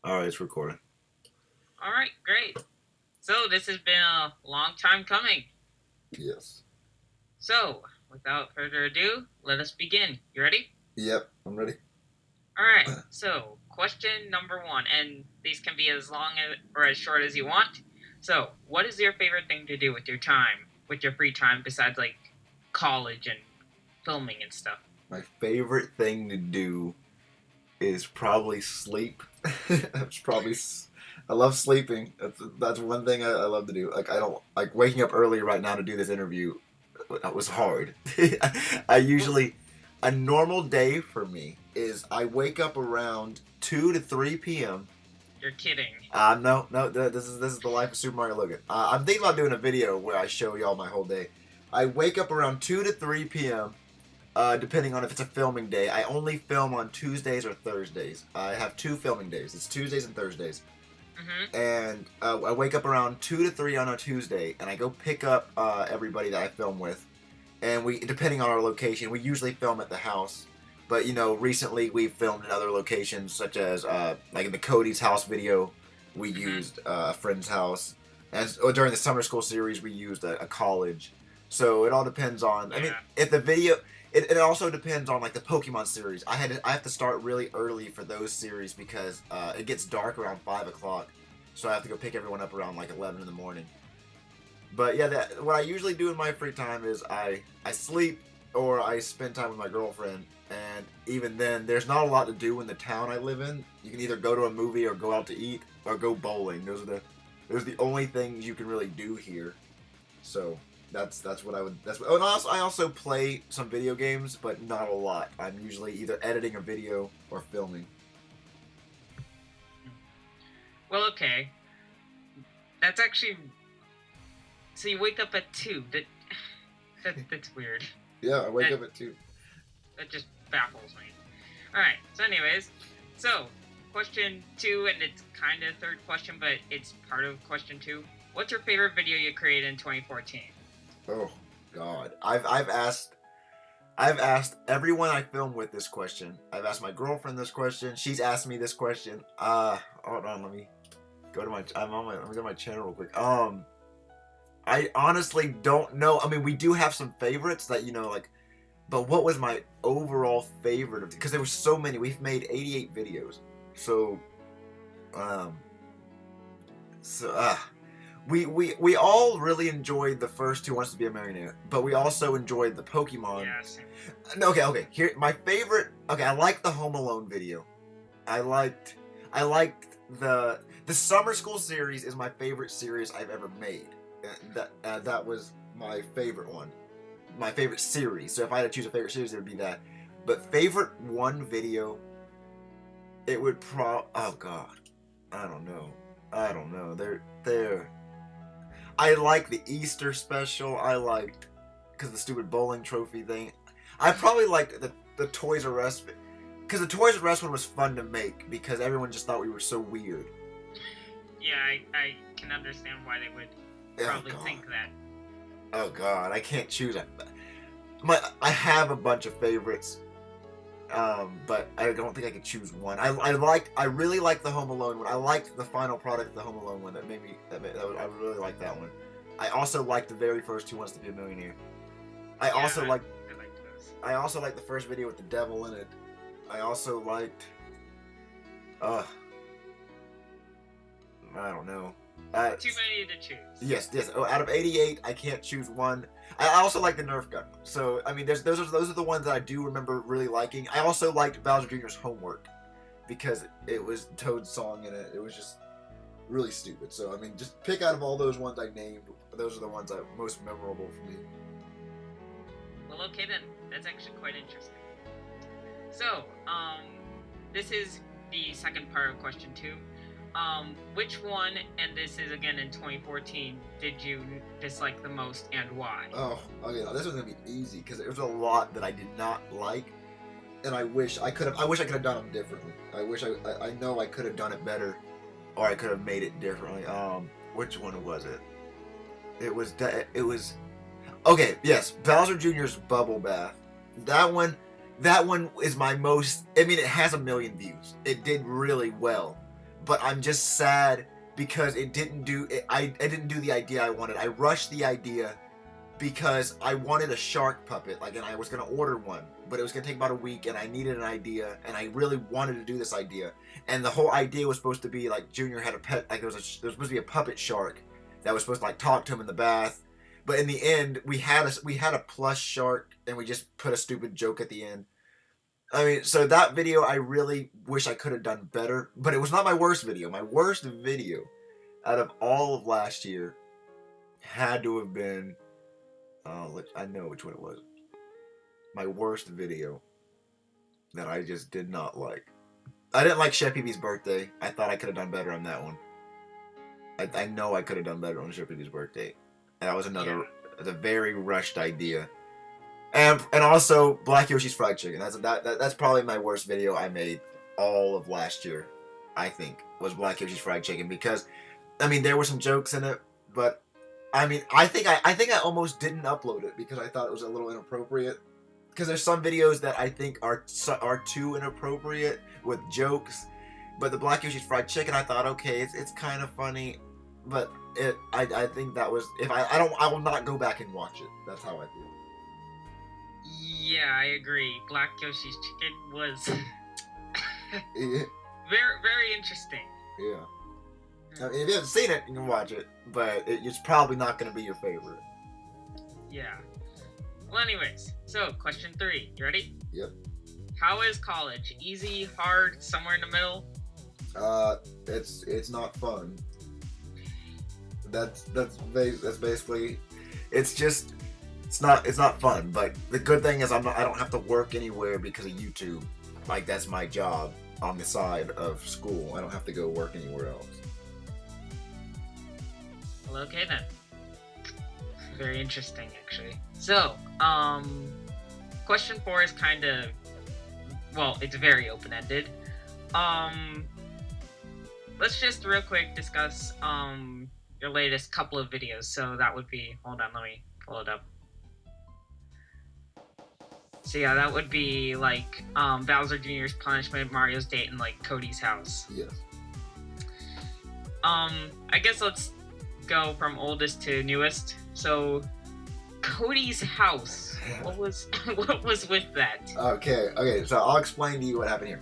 All right, it's recording. All right, great. So this has been a long time coming. Yes. So, without further ado, let us begin. You ready? Yep, I'm ready. All right. So, question number one, and these can be as long or as short as you want. So, what is your favorite thing to do with your time, with your free time, besides like college and filming and stuff? My favorite thing to do is probably sleep. It's probably I love sleeping. That's one thing I love to do. Like I don't like waking up early right now to do this interview. That was hard. I Well, usually a normal day for me is I wake up around 2 to 3 p.m. you're kidding. No, this is the life of Super Mario Logan. I'm thinking about doing a video where I show y'all my whole day. I wake up around 2 to 3 p.m. Depending on if it's a filming day. I only film on Tuesdays or Thursdays. I have two filming days. It's Tuesdays and Thursdays. Mm-hmm. And I wake up around 2 to 3 on a Tuesday, and I go pick up everybody that I film with. And we, depending on our location, we usually film at the house. But recently we filmed in other locations, such as like in the Cody's house video, we Mm-hmm. used a friend's house, and during the summer school series, we used a college. So it all depends on. I mean, Yeah. if the video, it also depends on like the Pokemon series. I have to start really early for those series because it gets dark around 5 o'clock, so I have to go pick everyone up around like 11 in the morning. But yeah, what I usually do in my free time is I sleep or I spend time with my girlfriend. And even then, there's not a lot to do in the town I live in. You can either go to a movie or go out to eat or go bowling. Those are the only things you can really do here. So that's what I would. Oh, and I also play some video games, but not a lot. I'm usually either editing a video or filming. Well, okay. That's actually. So you wake up at 2. That's weird. Yeah, I wake That up at 2. that just baffles me. Alright, so anyways, so question 2, and it's kind of third question, but it's part of question 2. What's your favorite video you created in 2014? Oh God, I've asked everyone I film with this question. I've asked my girlfriend this question. She's asked me this question. Hold on, let me go to my. Let me go to my channel real quick. I honestly don't know. I mean, we do have some favorites that like, but what was my overall favorite? Because there were so many. We've made 88 videos, so um, so we all really enjoyed the first Who Wants to Be a Millionaire, but we also enjoyed the Pokemon. Yeah, same. Okay. Here, my favorite. Okay, I liked the Home Alone video. I liked the summer school series is my favorite series I've ever made. That was my favorite one, my favorite series. So if I had to choose a favorite series, it would be that. But favorite one video, it would oh God, I don't know. They're. I like the Easter special. I liked because the stupid bowling trophy thing. I probably liked the Toys R Us because the Toys R Us one was fun to make because everyone just thought we were so weird. Yeah, I can understand why they would Oh probably God. think that. Oh God, I can't choose. I have a bunch of favorites, but I don't think I could choose one. I really liked the Home Alone one. I liked the final product, the Home Alone one. I really liked that one. I also liked the very first Who Wants to Be a Millionaire. I Yeah, also like I like those. I also liked the first video with the devil in it. I also liked uh I don't know. Too many to choose. Yes. Oh, out of 88, I can't choose one. I also like the Nerf gun. So I mean, those are the ones that I do remember really liking. I also liked Bowser Jr.'s Homework because it was Toad's song in it. It was just really stupid. So I mean, just pick out of all those ones I named. Those are the ones that are most memorable for me. Well, okay then. That's actually quite interesting. So, this is the second part of question 2. Which one, and this is again in 2014, did you dislike the most and why? Oh, okay. Now this was gonna be easy because there was a lot that I did not like, and I wish I could have. I wish I could have done them differently. I know I could have done it better, or I could have made it differently. Which one was it? It was okay. Yes, Bowser Jr.'s Bubble Bath. That one is my most. I mean, it has 1 million views. It did really well, but I'm just sad because it didn't do it. I didn't do the idea I wanted. I rushed the idea because I wanted a shark puppet, like, and I was gonna order one, but it was gonna take about a week, and I needed an idea, and I really wanted to do this idea, and the whole idea was supposed to be like Junior had a pet, like there was supposed to be a puppet shark that was supposed to like talk to him in the bath, but in the end we had a plush shark, and we just put a stupid joke at the end. I mean, so that video I really wish I could have done better, but it was not my worst video. My worst video out of all of last year had to have been. I know which one it was. My worst video that I just did not like. I didn't like Chef Pee-Pee's birthday. I thought I could have done better on that one. I know I could have done better on Chef Pee-Pee's birthday. And that was another. It's a very rushed idea. And also Black Yoshi's Fried Chicken. That's probably my worst video I made all of last year. I think was Black Yoshi's Fried Chicken, because I mean there were some jokes in it, but I mean, I think I almost didn't upload it because I thought it was a little inappropriate. Because there's some videos that I think are too inappropriate with jokes, but the Black Yoshi's Fried Chicken, I thought, okay, it's kind of funny, but I think that was, if I will not go back and watch it. That's how I feel. Yeah, I agree. Black Yoshi's Chicken was Yeah. very interesting. Yeah. I mean, if you haven't seen it, you can watch it, but it's probably not going to be your favorite. Yeah. Well, anyways, so question 3. You ready? Yep. How is college? Easy, hard, somewhere in the middle? It's not fun. That's basically, it's not fun. But the good thing is I don't have to work anywhere because of YouTube. Like, that's my job on the side of school. I don't have to go work anywhere else. Well, okay then. Very interesting, actually. So, question 4 is kind of, well, it's very open-ended. Let's just real quick discuss your latest couple of videos. So that would be, hold on, let me pull it up. So yeah, that would be like Bowser Jr.'s punishment, Mario's date, and like Cody's house. Yes. I guess let's go from oldest to newest. So Cody's house. What was with that? Okay, so I'll explain to you what happened here.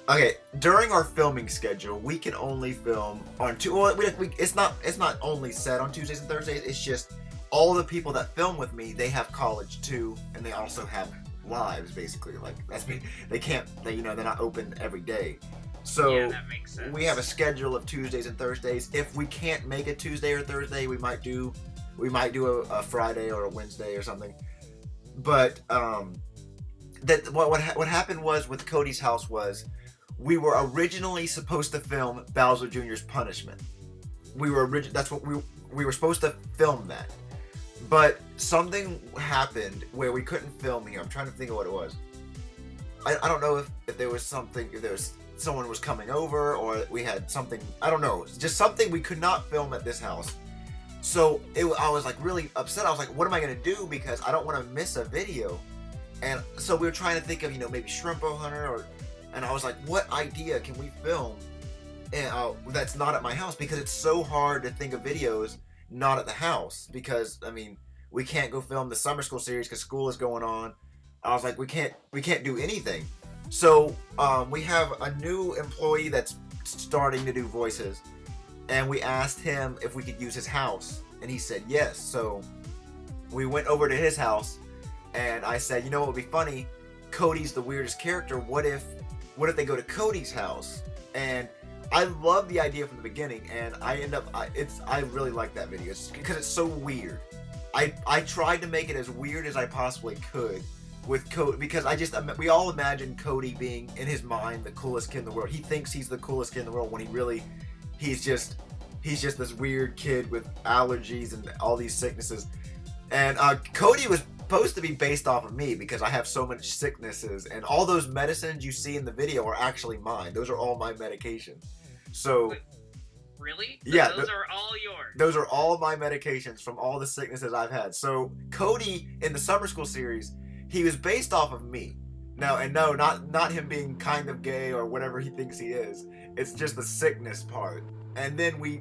Okay, during our filming schedule, we can only film on it's not only set on Tuesdays and Thursdays. It's just all the people that film with me, they have college too, and they also have lives, basically. Like, they're not open every day. So yeah, that makes sense. We have a schedule of Tuesdays and Thursdays. If we can't make a Tuesday or Thursday, we might do a Friday or a Wednesday or something. But what happened was with Cody's house was we were originally supposed to film Bowser Jr.'s punishment. We were supposed to film that. But something happened where we couldn't film here. I'm trying to think of what it was. I don't know if there was something, if there was someone was coming over, or we had something, I don't know, just something we could not film at this house. So I was like really upset. I was like, what am I gonna do, because I don't want to miss a video. And so we were trying to think of, maybe Shrimpo Hunter, and I was like, what idea can we film and that's not at my house, because it's so hard to think of videos not at the house, because I mean, we can't go film the summer school series because school is going on. I was like, we can't do anything. So we have a new employee that's starting to do voices, and we asked him if we could use his house, and he said yes. So we went over to his house, and I said, what would be funny? Cody's the weirdest character. What if they go to Cody's house? And I love the idea from the beginning, and I really like that video because it's so weird. I tried to make it as weird as I possibly could with Cody, because we all imagine Cody being, in his mind, the coolest kid in the world. He thinks he's the coolest kid in the world when he's just this weird kid with allergies and all these sicknesses. And Cody was supposed to be based off of me because I have so much sicknesses, and all those medicines you see in the video are actually mine. Those are all my medications. So wait, really? Yeah, those are all yours. Those are all my medications from all the sicknesses I've had. So Cody in the summer school series, he was based off of me. No, not him being kind of gay or whatever he thinks he is. It's just the sickness part. And then we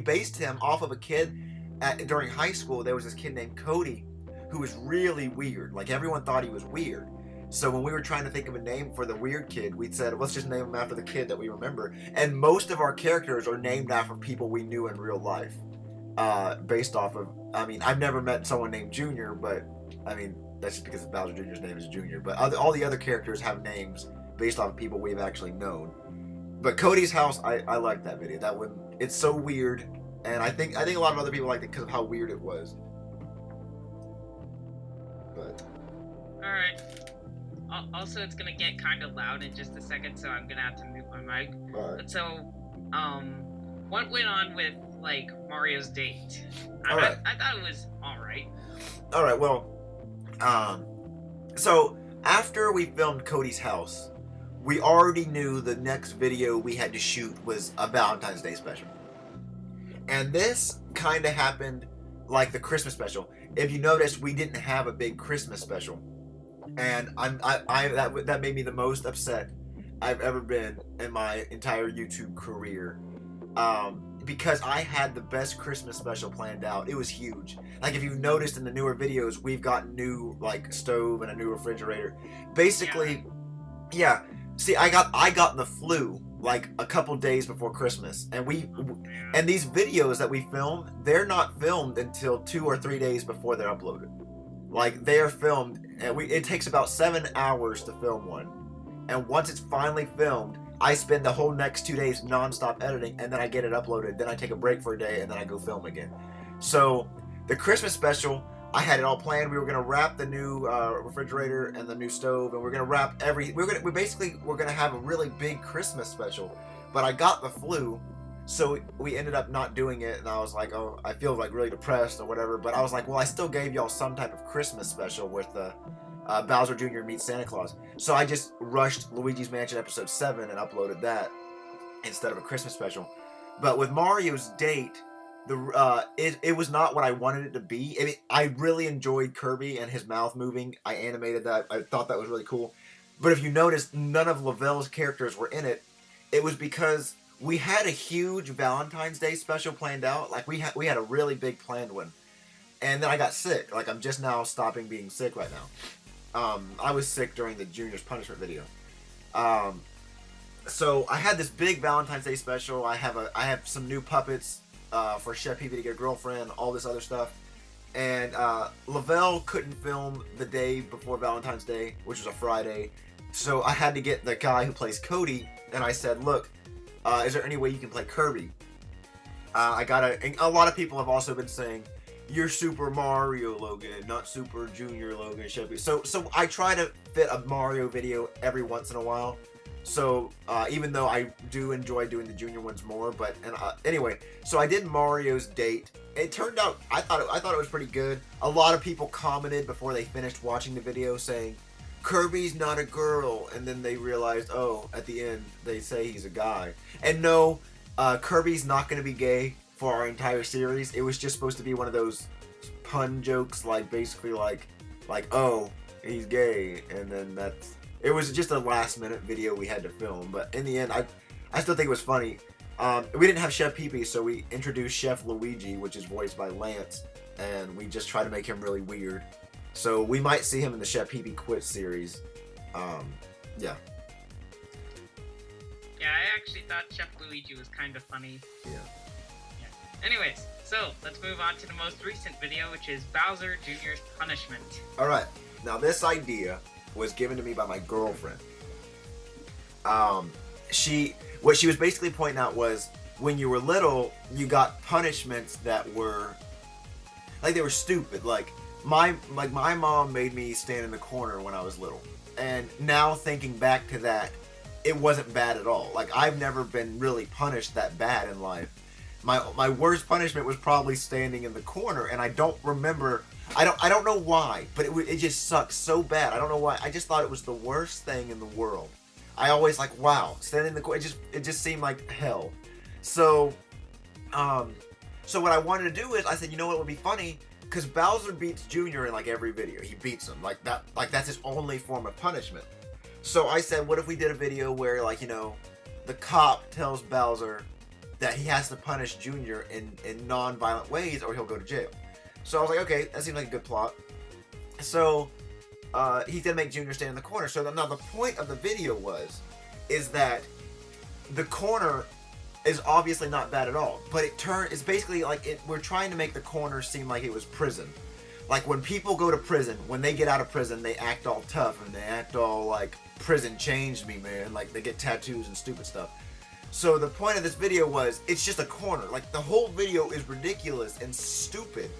based him off of a kid during high school. There was this kid named Cody who was really weird. Like everyone thought he was weird. So when we were trying to think of a name for the weird kid, we said, let's just name him after the kid that we remember. And most of our characters are named after people we knew in real life. Based off of, I mean, I've never met someone named Junior, but I mean, that's just because Bowser Jr.'s name is Junior. But all the other characters have names based off of people we've actually known. But Cody's house, I like that video. That one, it's so weird, and I think a lot of other people liked it because of how weird it was. But all right. Also, it's gonna get kind of loud in just a second, so I'm gonna have to mute my mic. Right. But so, what went on with like Mario's date? I thought it was all right. All right. Well, so after we filmed Cody's house, we already knew the next video we had to shoot was a Valentine's Day special. And this kind of happened like the Christmas special. If you notice, we didn't have a big Christmas special. And that made me the most upset I've ever been in my entire YouTube career. Because I had the best Christmas special planned out. It was huge. Like if you've noticed in the newer videos, we've got new like stove and a new refrigerator. Basically, yeah. See, I got the flu like a couple days before Christmas, and and these videos that we film, they're not filmed until 2 or 3 days before they're uploaded. Like they are filmed, and it takes about 7 hours to film one. And once it's finally filmed, I spend the whole next 2 days non-stop editing, and then I get it uploaded. Then I take a break for a day, and then I go film again. So the Christmas special, I had it all planned. We were gonna wrap the new refrigerator and the new stove, and we're gonna wrap we're gonna have a really big Christmas special. But I got the flu, so we ended up not doing it. And I was like, oh, I feel like really depressed or whatever. But I was like, well, I still gave y'all some type of Christmas special with Bowser Jr. meets Santa Claus. So I just rushed Luigi's Mansion episode 7 and uploaded that instead of a Christmas special. But with Mario's date, it was not what I wanted it to be. I mean, I really enjoyed Kirby and his mouth moving. I animated that. I thought that was really cool. But if you notice, none of Lavelle's characters were in it. It was because we had a huge Valentine's Day special planned out. Like we had a really big planned one. And then I got sick. Like I'm just now stopping being sick right now. I was sick during the Junior's punishment video. So I had this big Valentine's Day special. I have some new puppets for Chef Pee Pee to get a girlfriend, all this other stuff. And Lavelle couldn't film the day before Valentine's Day, which was a Friday. So I had to get the guy who plays Cody, and I said, look, is there any way you can play Kirby? A lot of people have also been saying, you're Super Mario Logan, not Super Junior Logan, Chef Pee. So I try to fit a Mario video every once in a while. So even though I do enjoy doing the junior ones more, but anyway, so I did Mario's date. It turned out I thought it was pretty good. A lot of people commented before they finished watching the video saying Kirby's not a girl, and then they realized, oh, at the end they say he's a guy. And no, Kirby's not going to be gay for our entire series. It was just supposed to be one of those pun jokes, like basically like oh, he's gay, and then that's. It was just a last-minute video we had to film, but in the end, I still think it was funny. We didn't have Chef Pee Pee, so we introduced Chef Luigi, which is voiced by Lance, and we just try to make him really weird. So we might see him in the Chef Pee Pee Quit series. Yeah. Yeah, I actually thought Chef Luigi was kind of funny. Yeah. Anyways, so let's move on to the most recent video, which is Bowser Jr.'s punishment. All right. Now this idea was given to me by my girlfriend. What she was basically pointing out was when you were little, you got punishments that were like they were stupid. Like my mom made me stand in the corner when I was little, and now thinking back to that, it wasn't bad at all. Like I've never been really punished that bad in life. My worst punishment was probably standing in the corner, and I don't remember. I don't know why, but it just sucked so bad. I don't know why. I just thought it was the worst thing in the world. I always like, wow, standing in the corner. It just seemed like hell. So what I wanted to do is I said, you know what would be funny? Because Bowser beats Junior in like every video. He beats him like that. Like that's his only form of punishment. So I said, what if we did a video where like the cop tells Bowser that he has to punish Junior in non-violent ways or he'll go to jail. So I was like, okay, that seems like a good plot. So he's gonna make Junior stand in the corner. So now the point of the video is that the corner is obviously not bad at all, but it's basically like we're trying to make the corner seem like it was prison. Like when people go to prison, when they get out of prison, they act all tough and they act all like, prison changed me, man. Like they get tattoos and stupid stuff. So the point of this video it's just a corner. Like the whole video is ridiculous and stupid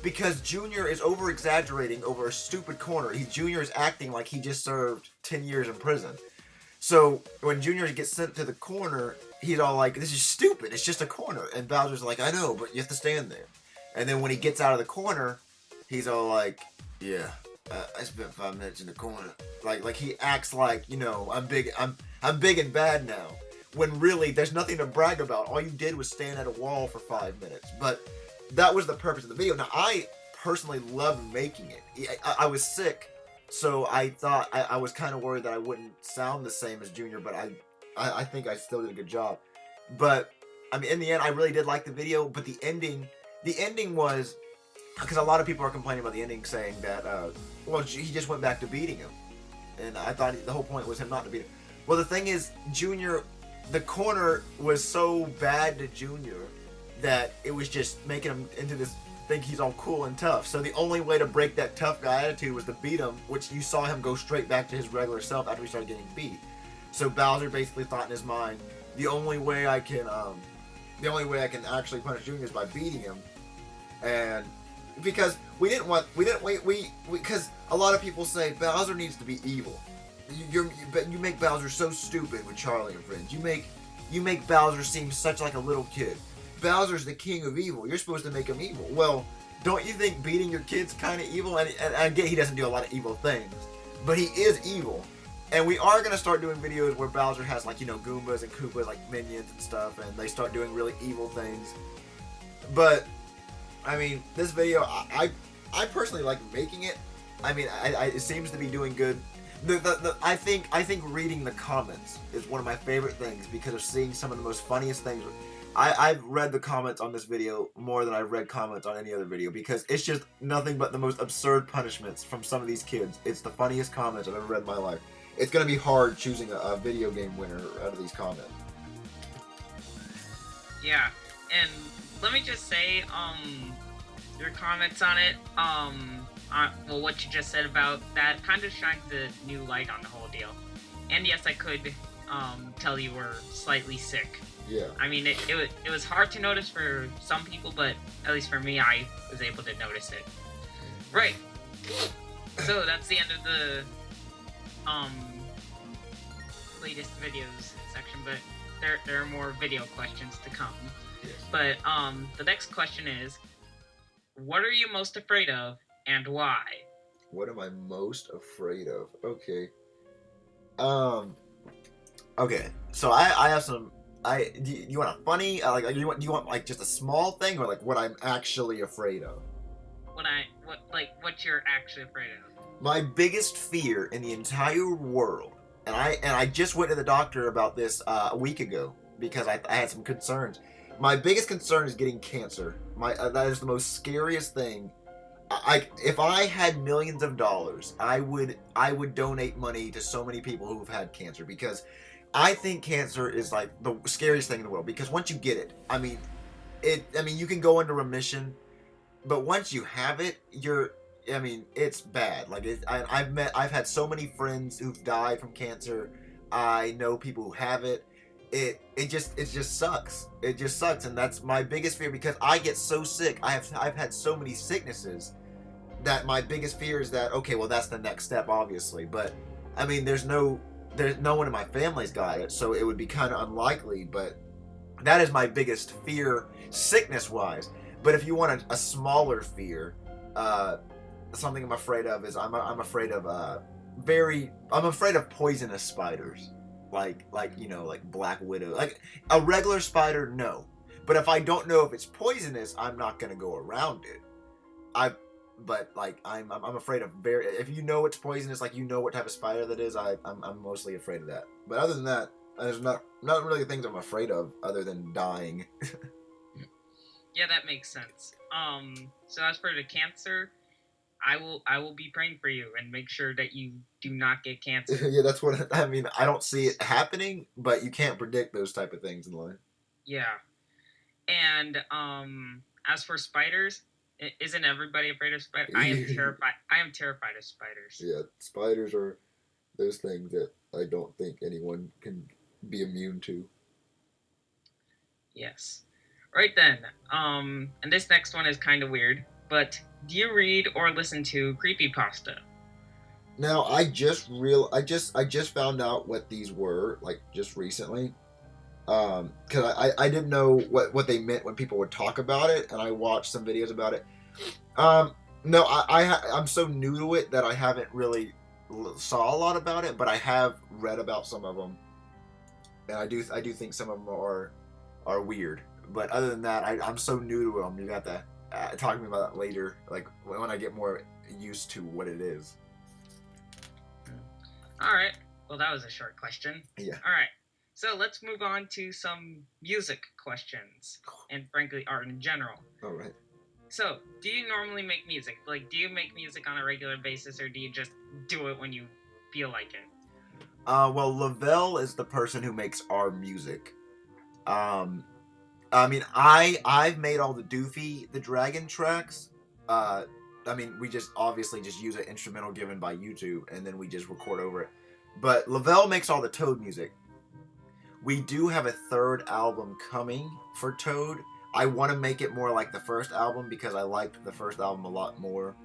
because Junior is over exaggerating over a stupid corner. Junior is acting like he just served 10 years in prison. So when Junior gets sent to the corner, he's all like, this is stupid, it's just a corner. And Bowser's like, I know, but you have to stand there. And then when he gets out of the corner, he's all like, yeah, I spent 5 minutes in the corner. Like he acts like, I'm big and bad now. When really, there's nothing to brag about. All you did was stand at a wall for 5 minutes. But that was the purpose of the video. Now, I personally loved making it. I was sick, so I thought, I was kind of worried that I wouldn't sound the same as Junior, but I think I still did a good job. But, I mean, in the end, I really did like the video, but the ending was, because a lot of people are complaining about the ending, saying that, well, he just went back to beating him. And I thought the whole point was him not to beat him. Well, the thing is, Junior, the corner was so bad to Junior that it was just making him into this, think he's all cool and tough. So the only way to break that tough guy attitude was to beat him, which you saw him go straight back to his regular self after he started getting beat. So Bowser basically thought in his mind, the only way I can actually punish Junior is by beating him. And because because a lot of people say Bowser needs to be evil. You make Bowser so stupid with Charlie and friends. You make Bowser seem such like a little kid. Bowser's the king of evil. You're supposed to make him evil. Well, don't you think beating your kid's kind of evil? And I get he doesn't do a lot of evil things, but he is evil. And we are going to start doing videos where Bowser has, like, Goombas and Koopas, like minions and stuff, and they start doing really evil things. But I mean, this video, I personally like making it. I mean, it seems to be doing good. I think reading the comments is one of my favorite things because of seeing some of the most funniest things. I've read the comments on this video more than I've read comments on any other video because it's just nothing but the most absurd punishments from some of these kids. It's the funniest comments I've ever read in my life. It's going to be hard choosing a video game winner out of these comments. Yeah, and let me just say, your comments on it, well, what you just said about that kind of shines a new light on the whole deal. And yes, I could tell you were slightly sick. Yeah. I mean, it was hard to notice for some people, but at least for me, I was able to notice it. Right. So that's the end of the latest videos section, but there are more video questions to come. Yes. But the next question is, what are you most afraid of and why? What am I most afraid of? Okay. Okay. So I have some. Do you want a funny? Do you want like just a small thing or like what I'm actually afraid of? What you're actually afraid of? My biggest fear in the entire world, and I just went to the doctor about this a week ago because I had some concerns. My biggest concern is getting cancer. That is the most scariest thing. If I had millions of dollars, I would donate money to so many people who have had cancer because I think cancer is like the scariest thing in the world because once you get it, I mean you can go into remission, but once you have it, it's bad. Like I've had so many friends who've died from cancer. I know people who have it. It just sucks. It just sucks, and that's my biggest fear because I get so sick. I've had so many sicknesses that my biggest fear is that okay, well that's the next step, obviously. But I mean, there's no one in my family's got it, so it would be kind of unlikely. But that is my biggest fear, sickness-wise. But if you want a smaller fear, something I'm afraid of is I'm afraid of poisonous spiders. Like Black Widow. Like a regular spider, no. But if I don't know if it's poisonous, I'm not gonna go around it. I'm afraid of if you know it's poisonous, like you know what type of spider that is, I'm mostly afraid of that. But other than that, There's not really things I'm afraid of other than dying. Yeah, that makes sense. So as for the cancer, I will be praying for you and make sure that you do not get cancer. Yeah, that's what I mean. I don't see it happening, but you can't predict those type of things in life. Yeah. And as for spiders, isn't everybody afraid of spiders? I am terrified. I am terrified of spiders. Yeah, spiders are those things that I don't think anyone can be immune to. Yes. Right then. And this next one is kind of weird, but do you read or listen to creepypasta? Now I just found out what these were like just recently. Because I didn't know what they meant when people would talk about it, and I watched some videos about it. No, I'm so new to it that I haven't really saw a lot about it, but I have read about some of them, and I do think some of them are weird. But other than that, I'm so new to them. You got to talk to me about that later, like when I get more used to what it is. All right. Well, that was a short question. Yeah. All right. So let's move on to some music questions, and frankly, art in general. All right. So, do you normally make music? Like, do you make music on a regular basis, or do you just do it when you feel like it? Well, Lavelle is the person who makes our music. I mean, I've made all the Doofy the Dragon tracks. I mean, we just obviously just use an instrumental given by YouTube, and then we just record over it. But Lavelle makes all the Toad music. We do have a third album coming for Toad. I want to make it more like the first album because I liked the first album a lot more.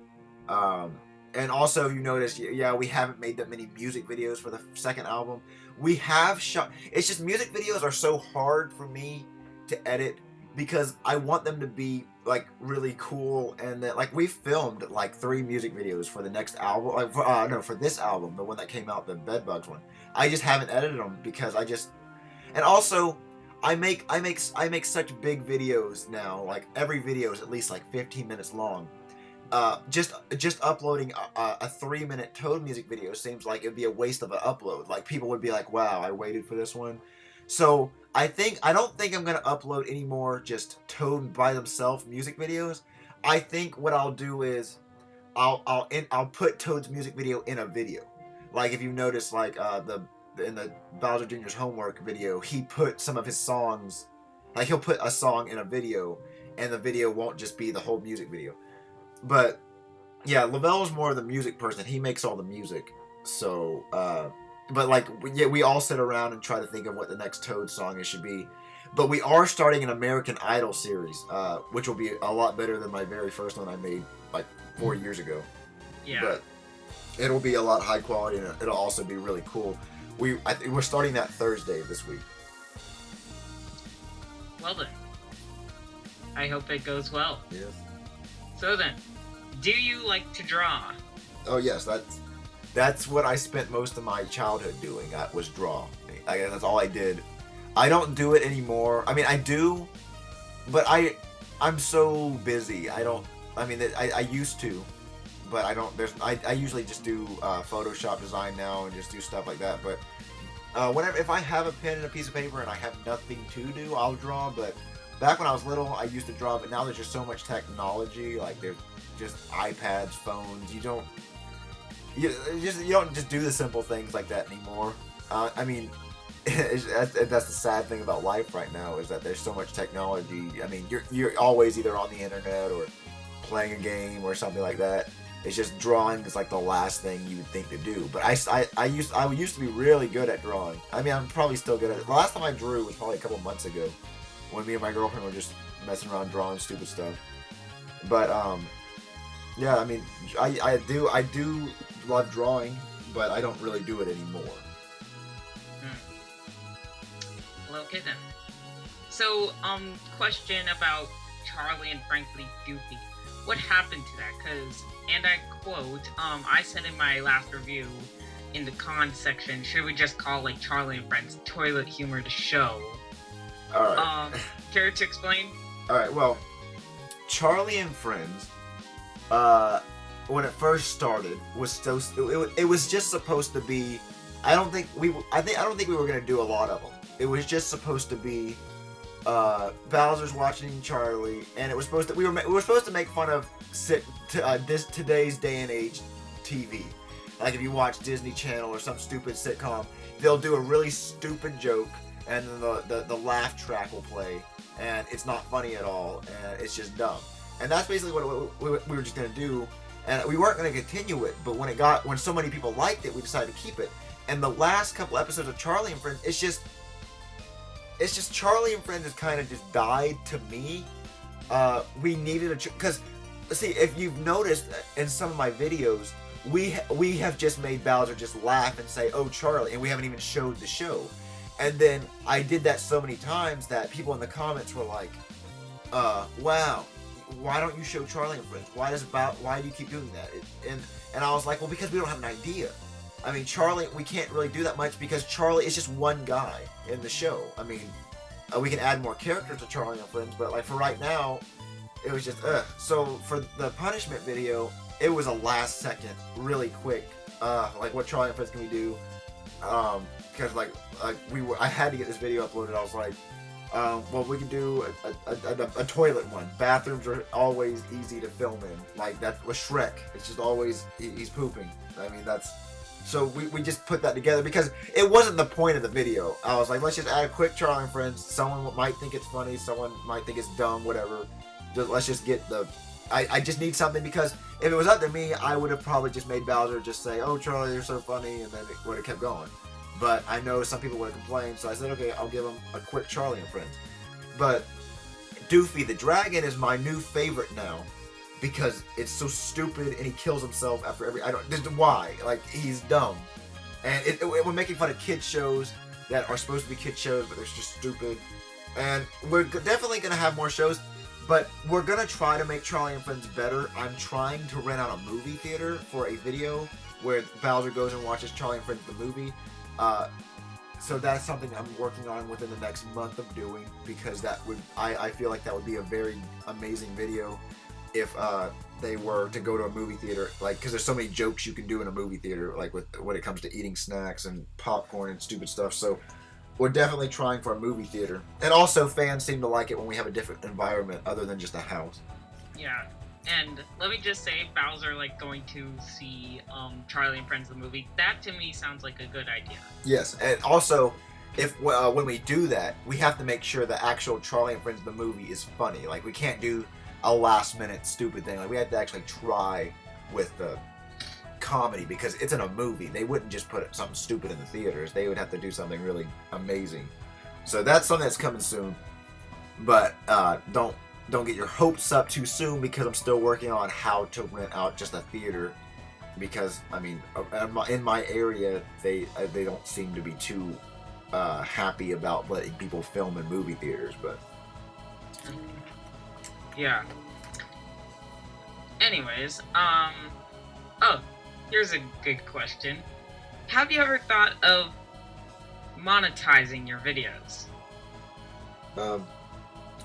And also, you notice, yeah, we haven't made that many music videos for the second album. We have shot. It's just music videos are so hard for me to edit because I want them to be like really cool, and that like we filmed like 3 music videos for the next album. Like, for this album, the one that came out, the Bedbugs one. I just haven't edited them because and also, I make such big videos now. Like every video is at least like 15 minutes long. Just uploading a 3-minute Toad music video seems like it'd be a waste of an upload. Like people would be like, "Wow, I waited for this one." So I don't think I'm gonna upload any more just Toad by themselves music videos. I think what I'll do is I'll put Toad's music video in a video. Like if you notice, like in the Bowser Jr.'s homework video, he put some of his songs, like he'll put a song in a video, and the video won't just be the whole music video. But yeah, Lavelle's more the music person. He makes all the music. So, but like, yeah, we all sit around and try to think of what the next Toad song it should be. But we are starting an American Idol series, which will be a lot better than my very first one I made like 4 years ago. Yeah. But it'll be a lot high quality, and it'll also be really cool. We're starting that Thursday this week. Well then, I hope it goes well. Yes. So then, do you like to draw? Oh yes, that's what I spent most of my childhood doing. Was draw. That's all I did. I don't do it anymore. I mean, I do, but I'm so busy. I don't. I mean, I used to, but I don't. I usually just do Photoshop design now and just do stuff like that. But whenever if I have a pen and a piece of paper and I have nothing to do, I'll draw. But back when I was little, I used to draw. But now there's just so much technology. Like there's just iPads, phones. You don't just do the simple things like that anymore. I mean, that's the sad thing about life right now is that there's so much technology. I mean, you're always either on the internet or playing a game or something like that. It's just drawing is like the last thing you would think to do. But I used to be really good at drawing. I mean, I'm probably still good at it. The last time I drew was probably a couple months ago when me and my girlfriend were just messing around drawing stupid stuff. But yeah, I mean, I do love drawing, but I don't really do it anymore. Well, okay then. So, question about Charlie and Frankly Goofy. What happened to that? Because, and I quote, I said in my last review in the cons section, should we just call like Charlie and Friends toilet humor to show? Alright. Care to explain? Alright, well, Charlie and Friends, when it first started, was it was just supposed to be I don't think we were gonna do a lot of them. It was just supposed to be Bowser's watching Charlie, and it was supposed to we were supposed to make fun of today's day and age TV. Like if you watch Disney Channel or some stupid sitcom, they'll do a really stupid joke, and then the laugh track will play, and it's not funny at all, and it's just dumb. And that's basically what we were just gonna do, and we weren't gonna continue it. But when so many people liked it, we decided to keep it. And the last couple episodes of Charlie and Friends, it's just Charlie and Friends has kind of just died to me. We needed because see, if you've noticed in some of my videos, we have just made Bowser just laugh and say, "Oh, Charlie," and we haven't even showed the show. And then I did that so many times that people in the comments were like, "Wow, why don't you show Charlie and Friends? Why do you keep doing that?" And I was like, "Well, because we don't have an idea. I mean, Charlie, we can't really do that much because Charlie is just one guy in the show. I mean, we can add more characters to Charlie and Friends, but like for right now, it was just So for the punishment video, it was a last second, really quick, like what Charlie and Friends can we do? Because I had to get this video uploaded. I was like, well, we can do a toilet one. Bathrooms are always easy to film in. Like that was Shrek. It's just always he's pooping. I mean so we just put that together because it wasn't the point of the video. I was like, let's just add a quick Charlie and Friends. Someone might think it's funny. Someone might think it's dumb. Whatever. Let's just get I just need something because if it was up to me, I would have probably just made Bowser just say, "Oh, Charlie, you're so funny," and then it would have kept going. But I know some people would have complained, so I said, okay, I'll give him a quick Charlie and Friends. But Doofy the Dragon is my new favorite now because it's so stupid and he kills himself after why? Like, he's dumb. And we're making fun of kids shows that are supposed to be kids shows, but they're just stupid. And we're definitely going to have more shows, but we're going to try to make Charlie and Friends better. I'm trying to rent out a movie theater for a video where Bowser goes and watches Charlie and Friends the movie. So that's something I'm working on within the next month of doing because I feel like that would be a very amazing video if they were to go to a movie theater, like because there's so many jokes you can do in a movie theater, like when it comes to eating snacks and popcorn and stupid stuff. So we're definitely trying for a movie theater, and also fans seem to like it when we have a different environment other than just a house. Yeah. And let me just say, Bowser going to see Charlie and Friends the movie. That to me sounds like a good idea. Yes, and also, if when we do that, we have to make sure the actual Charlie and Friends the movie is funny. Like we can't do a last minute stupid thing. Like we have to actually try with the comedy because it's in a movie. They wouldn't just put something stupid in the theaters. They would have to do something really amazing. So that's something that's coming soon. But don't get your hopes up too soon because I'm still working on how to rent out just a theater because I mean in my area they don't seem to be too happy about letting people film in movie theaters, but yeah. Anyways, here's a good question. Have you ever thought of monetizing your videos?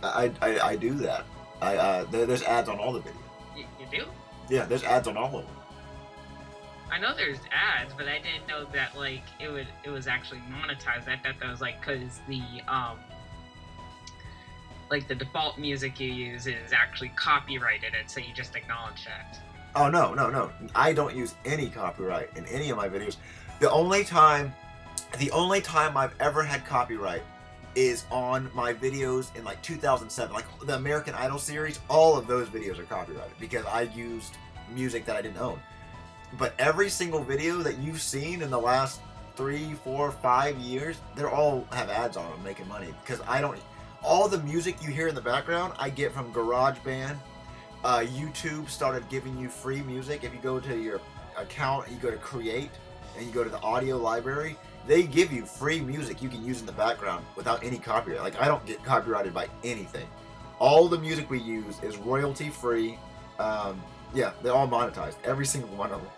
I do that. There's ads on all the videos. You do? Yeah, there's ads on all of them. I know there's ads, but I didn't know that it was actually monetized. I thought that was because the default music you use is actually copyrighted, and so you just acknowledge that. Oh no! I don't use any copyright in any of my videos. The only time I've ever had copyright is on my videos in 2007, like the American Idol series. All of those videos are copyrighted because I used music that I didn't own. But every single video that you've seen in the last 3, 4, 5 years, they're all have ads on them making money because all the music you hear in the background I get from GarageBand. YouTube started giving you free music. If you go to your account, you go to create and you go to the audio library, they give you free music you can use in the background without any copyright. Like I don't get copyrighted by anything. All the music we use is royalty free. Yeah, they're all monetized, every single one of them.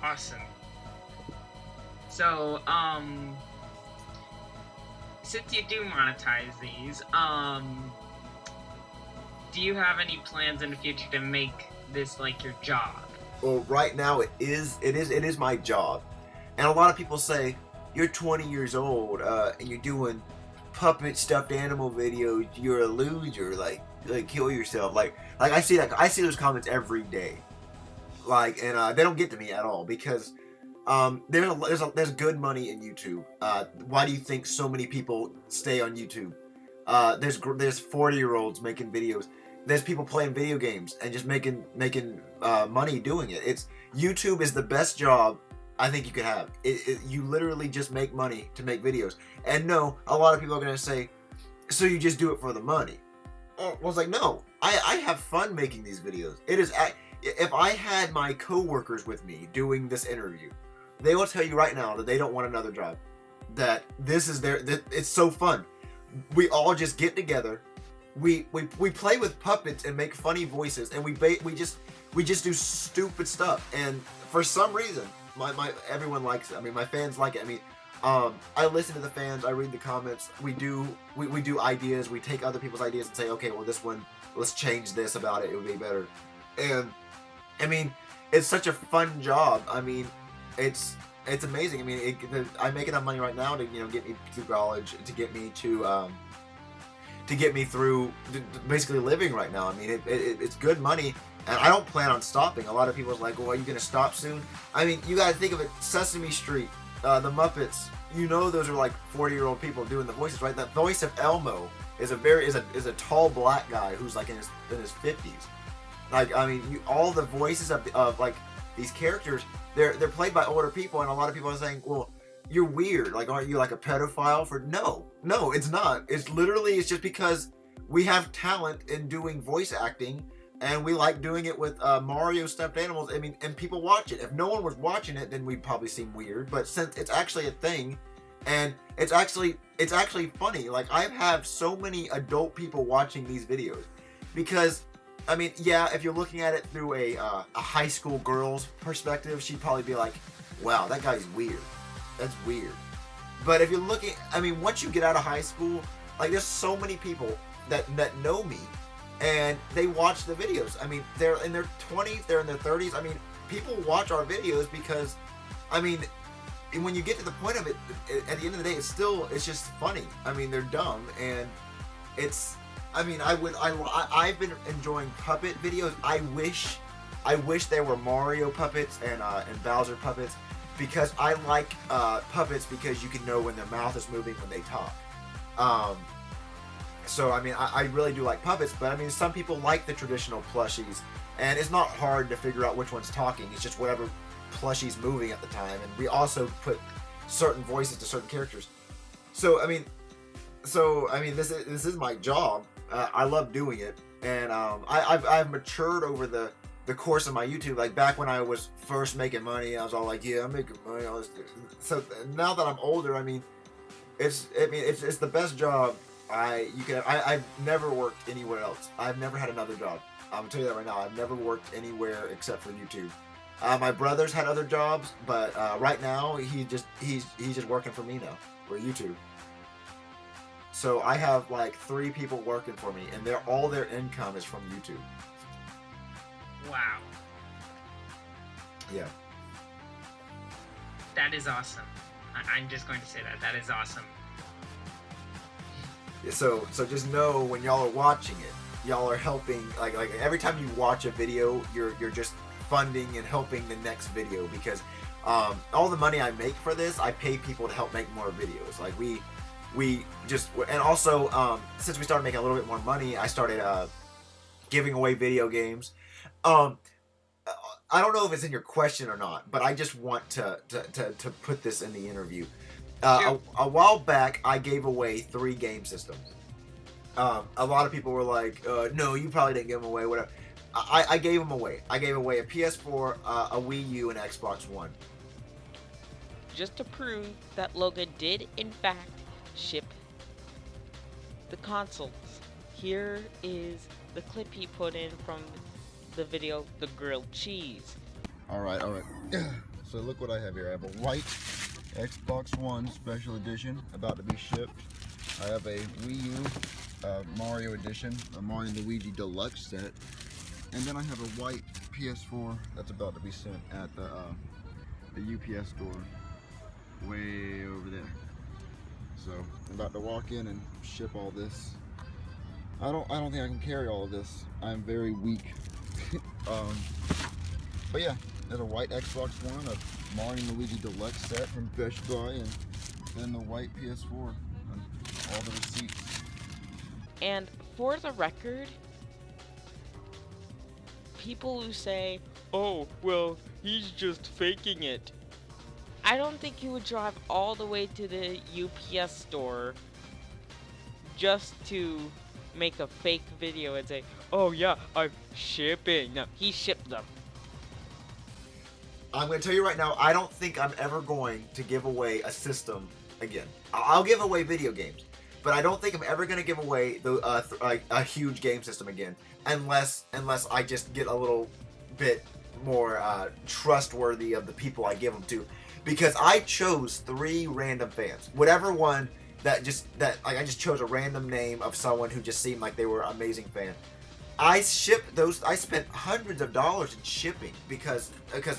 Awesome. So, since you do monetize these, do you have any plans in the future to make this your job? Well, right now it is my job, and a lot of people say you're 20 years old and you're doing puppet stuffed animal videos. You're a loser. Like kill yourself. Like I see those comments every day. Like, and they don't get to me at all because there's good money in YouTube. Why do you think so many people stay on YouTube? There's 40-year-olds making videos. There's people playing video games and just making money doing it. It's YouTube is the best job I think you could have. You literally just make money to make videos. And no, a lot of people are gonna say, so you just do it for the money. I was like, no, I have fun making these videos. If I had my coworkers with me doing this interview, they will tell you right now that they don't want another job. That it's so fun. We all just get together. We play with puppets and make funny voices, and we just do stupid stuff. And for some reason, everyone likes it. I mean, my fans like it. I mean, I listen to the fans. I read the comments. We do ideas. We take other people's ideas and say, okay, well, this one, let's change this about it. It would be better. And I mean, it's such a fun job. I mean, it's amazing. I mean, I'm making enough money right now to get me through college, to get me through basically living right now. I mean, it's good money, and I don't plan on stopping. A lot of people are like, well, are you gonna stop soon? I mean, you gotta think of it. Sesame Street, the Muppets. Those are like 40-year-old people doing the voices, right? That voice of Elmo is a tall black guy who's like in his 50s. Like, I mean, all the voices of like these characters, they're played by older people, and a lot of people are saying, well, you're weird. Like, aren't you like a pedophile for? No, it's not. It's just because we have talent in doing voice acting, and we like doing it with Mario stuffed animals. I mean, and people watch it. If no one was watching it, then we'd probably seem weird. But since it's actually a thing, and it's actually funny. Like, I have so many adult people watching these videos because, I mean, yeah, if you're looking at it through a high school girl's perspective, she'd probably be like, wow, that guy's weird. That's weird. But if you're looking, I mean, once you get out of high school, like, there's so many people that know me, and they watch the videos. I mean, they're in their 20s, they're in their 30s. I mean, people watch our videos because, I mean, when you get to the point of it, at the end of the day, it's just funny. I mean, they're dumb, and I've been enjoying puppet videos. I wish there were Mario puppets and Bowser puppets, because I like puppets because you can know when their mouth is moving when they talk. So I mean, I really do like puppets, but I mean, some people like the traditional plushies, and it's not hard to figure out which one's talking. It's just whatever plushie's moving at the time, and we also put certain voices to certain characters. So I mean, this is my job. I love doing it, and I've matured over the course of my YouTube. Like, back when I was first making money, I was all like, yeah, I'm making money. So now that I'm older, I mean, it's the best job I've never worked anywhere else. I've never had another job. I'm gonna tell you that right now. I've never worked anywhere except for YouTube. My brother's had other jobs, but right now he's just working for me now for YouTube. So I have like 3 people working for me, and all their income is from YouTube. Wow. Yeah. That is awesome. I'm just going to say that. That is awesome. So just know, when y'all are watching it, y'all are helping. Like every time you watch a video, you're just funding and helping the next video, because all the money I make for this, I pay people to help make more videos. Like, we just, and also since we started making a little bit more money, I started giving away video games. I don't know if it's in your question or not, but I just want to put this in the interview. Sure. A while back, I gave away 3 game systems. A lot of people were like, no, you probably didn't give them away, whatever. I gave them away. I gave away a PS4, a Wii U, and Xbox One. Just to prove that Logan did, in fact, ship the consoles, here is the clip he put in from the video, The Grilled Cheese. Alright. So look what I have here. I have a white Xbox One Special Edition about to be shipped. I have a Wii U Mario Edition, a Mario and Luigi Deluxe set, And then I have a white PS4 that's about to be sent at the UPS store way over there. So I'm about to walk in and ship all this. I don't think I can carry all of this. I'm very weak. But yeah, there's a white Xbox One, a Mario and Luigi Deluxe set from Best Buy, and then the white PS4 and all the receipts. And for the record, people who say, "Oh, well, he's just faking it," I don't think you would drive all the way to the UPS store just to make a fake video and say, "Oh yeah, I'm shipping." No, he shipped them. I'm going to tell you right now, I don't think I'm ever going to give away a system again. I'll give away video games, but I don't think I'm ever going to give away a huge game system again, unless I just get a little bit more trustworthy of the people I give them to, because I chose 3 random fans, whatever one I just chose a random name of someone who just seemed like they were an amazing fan. I shipped those. I spent hundreds of dollars in shipping because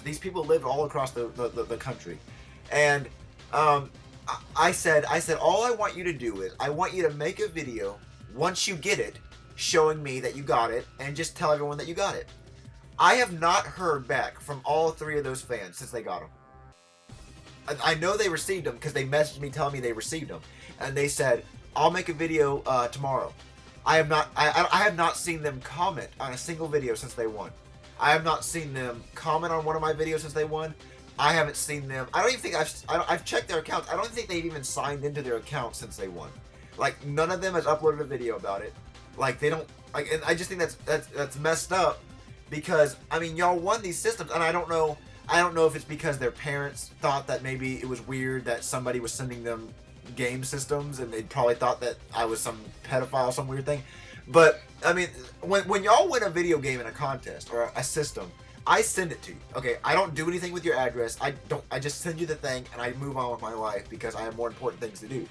these people live all across the country, and I said all I want you to do is I want you to make a video once you get it, showing me that you got it, and just tell everyone that you got it. I have not heard back from all 3 of those fans since they got them. I know they received them because they messaged me telling me they received them, and they said, "I'll make a video tomorrow." I have not seen them comment on a single video since they won. I have not seen them comment on one of my videos since they won. I haven't seen them. I don't even think I've checked their accounts. I don't think they've even signed into their account since they won. Like, none of them has uploaded a video about it. Like, they don't like, and I just think that's messed up, because I mean, y'all won these systems, and I don't know if it's because their parents thought that maybe it was weird that somebody was sending them game systems, and they probably thought that I was some pedophile, some weird thing. But I mean, when y'all win a video game in a contest or a system, I send it to you. Okay, I don't do anything with your address. I just send you the thing and I move on with my life because I have more important things to do.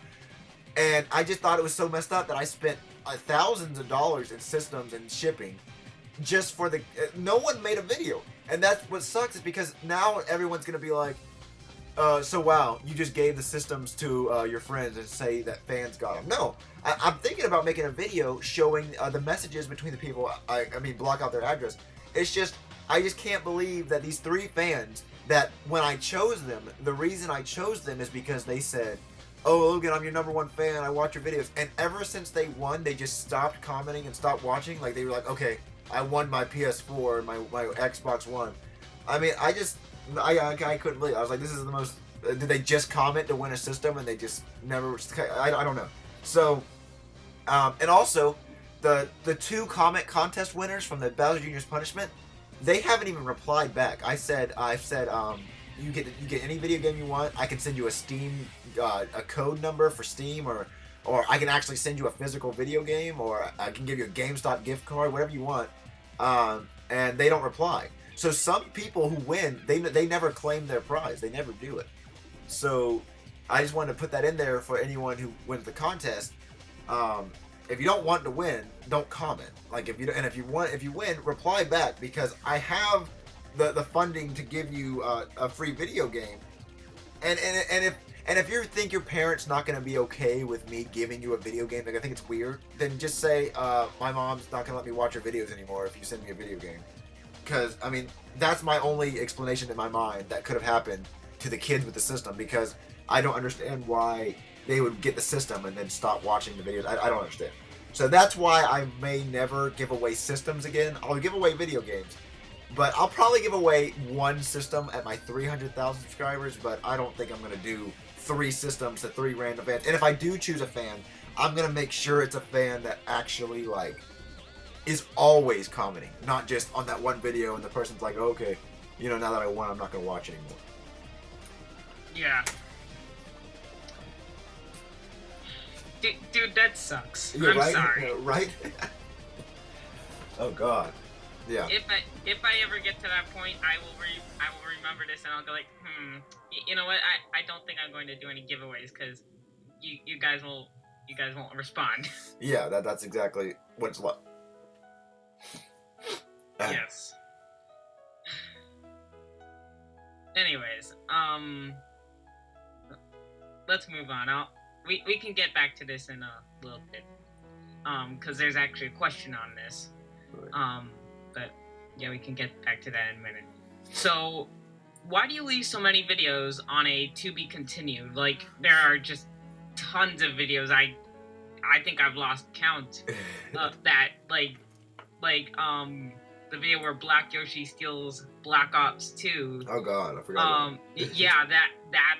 And I just thought it was so messed up that I spent thousands of dollars in systems and shipping just for the no one made a video. And that's what sucks, is because now everyone's gonna be like, so wow, you just gave the systems to your friends and say that fans got them. No, I'm thinking about making a video showing the messages between the people. I mean, block out their address. It's just, I just can't believe that these 3 fans, that when I chose them, the reason I chose them is because they said, "Oh, Logan, I'm your #1 fan. I watch your videos." And ever since they won, they just stopped commenting and stopped watching. Like, they were like, "Okay, I won my PS4, my Xbox One." I mean, I couldn't believe it. I was like, this is the most... Did they just comment to win a system and they just never... I don't know. So, and also, the 2 comment contest winners from the Bowser Jr.'s Punishment, they haven't even replied back. I've said, you get any video game you want. I can send you a Steam, a code number for Steam, or I can actually send you a physical video game, or I can give you a GameStop gift card, whatever you want. And they don't reply. So some people who win, they never claim their prize. They never do it. So I just wanted to put that in there for anyone who wins the contest. If you don't want to win, don't comment. Like, if you win, reply back, because I have the funding to give you a free video game. And if you think your parents not going to be okay with me giving you a video game, like I think it's weird, then just say, my mom's not going to let me watch her videos anymore if you send me a video game. Because, I mean, that's my only explanation in my mind that could have happened to the kids with the system, because I don't understand why they would get the system and then stop watching the videos. I don't understand. So that's why I may never give away systems again. I'll give away video games, but I'll probably give away 1 system at my 300,000 subscribers, but I don't think I'm going to do 3 systems to 3 random fans. And if I do choose a fan, I'm going to make sure it's a fan that actually, like, is always commenting, not just on that one video and the person's like, oh, okay, you know, now that I won, I'm not going to watch anymore. Yeah. Dude, that sucks. You're I'm right? sorry. Right? Oh God. Yeah. If I ever get to that point, I will remember this, and I'll go like, you know what? I don't think I'm going to do any giveaways, because you guys won't respond. Yeah, that's exactly what it's like. Yes. Anyways, let's move on. We can get back to this in a little bit. Because there's actually a question on this. Right. But yeah, we can get back to that in a minute. So, why do you leave so many videos on a to be continued? Like, there are just tons of videos. I think I've lost count of that. Like the video where Black Yoshi steals Black Ops 2. Oh God, I forgot. Yeah, that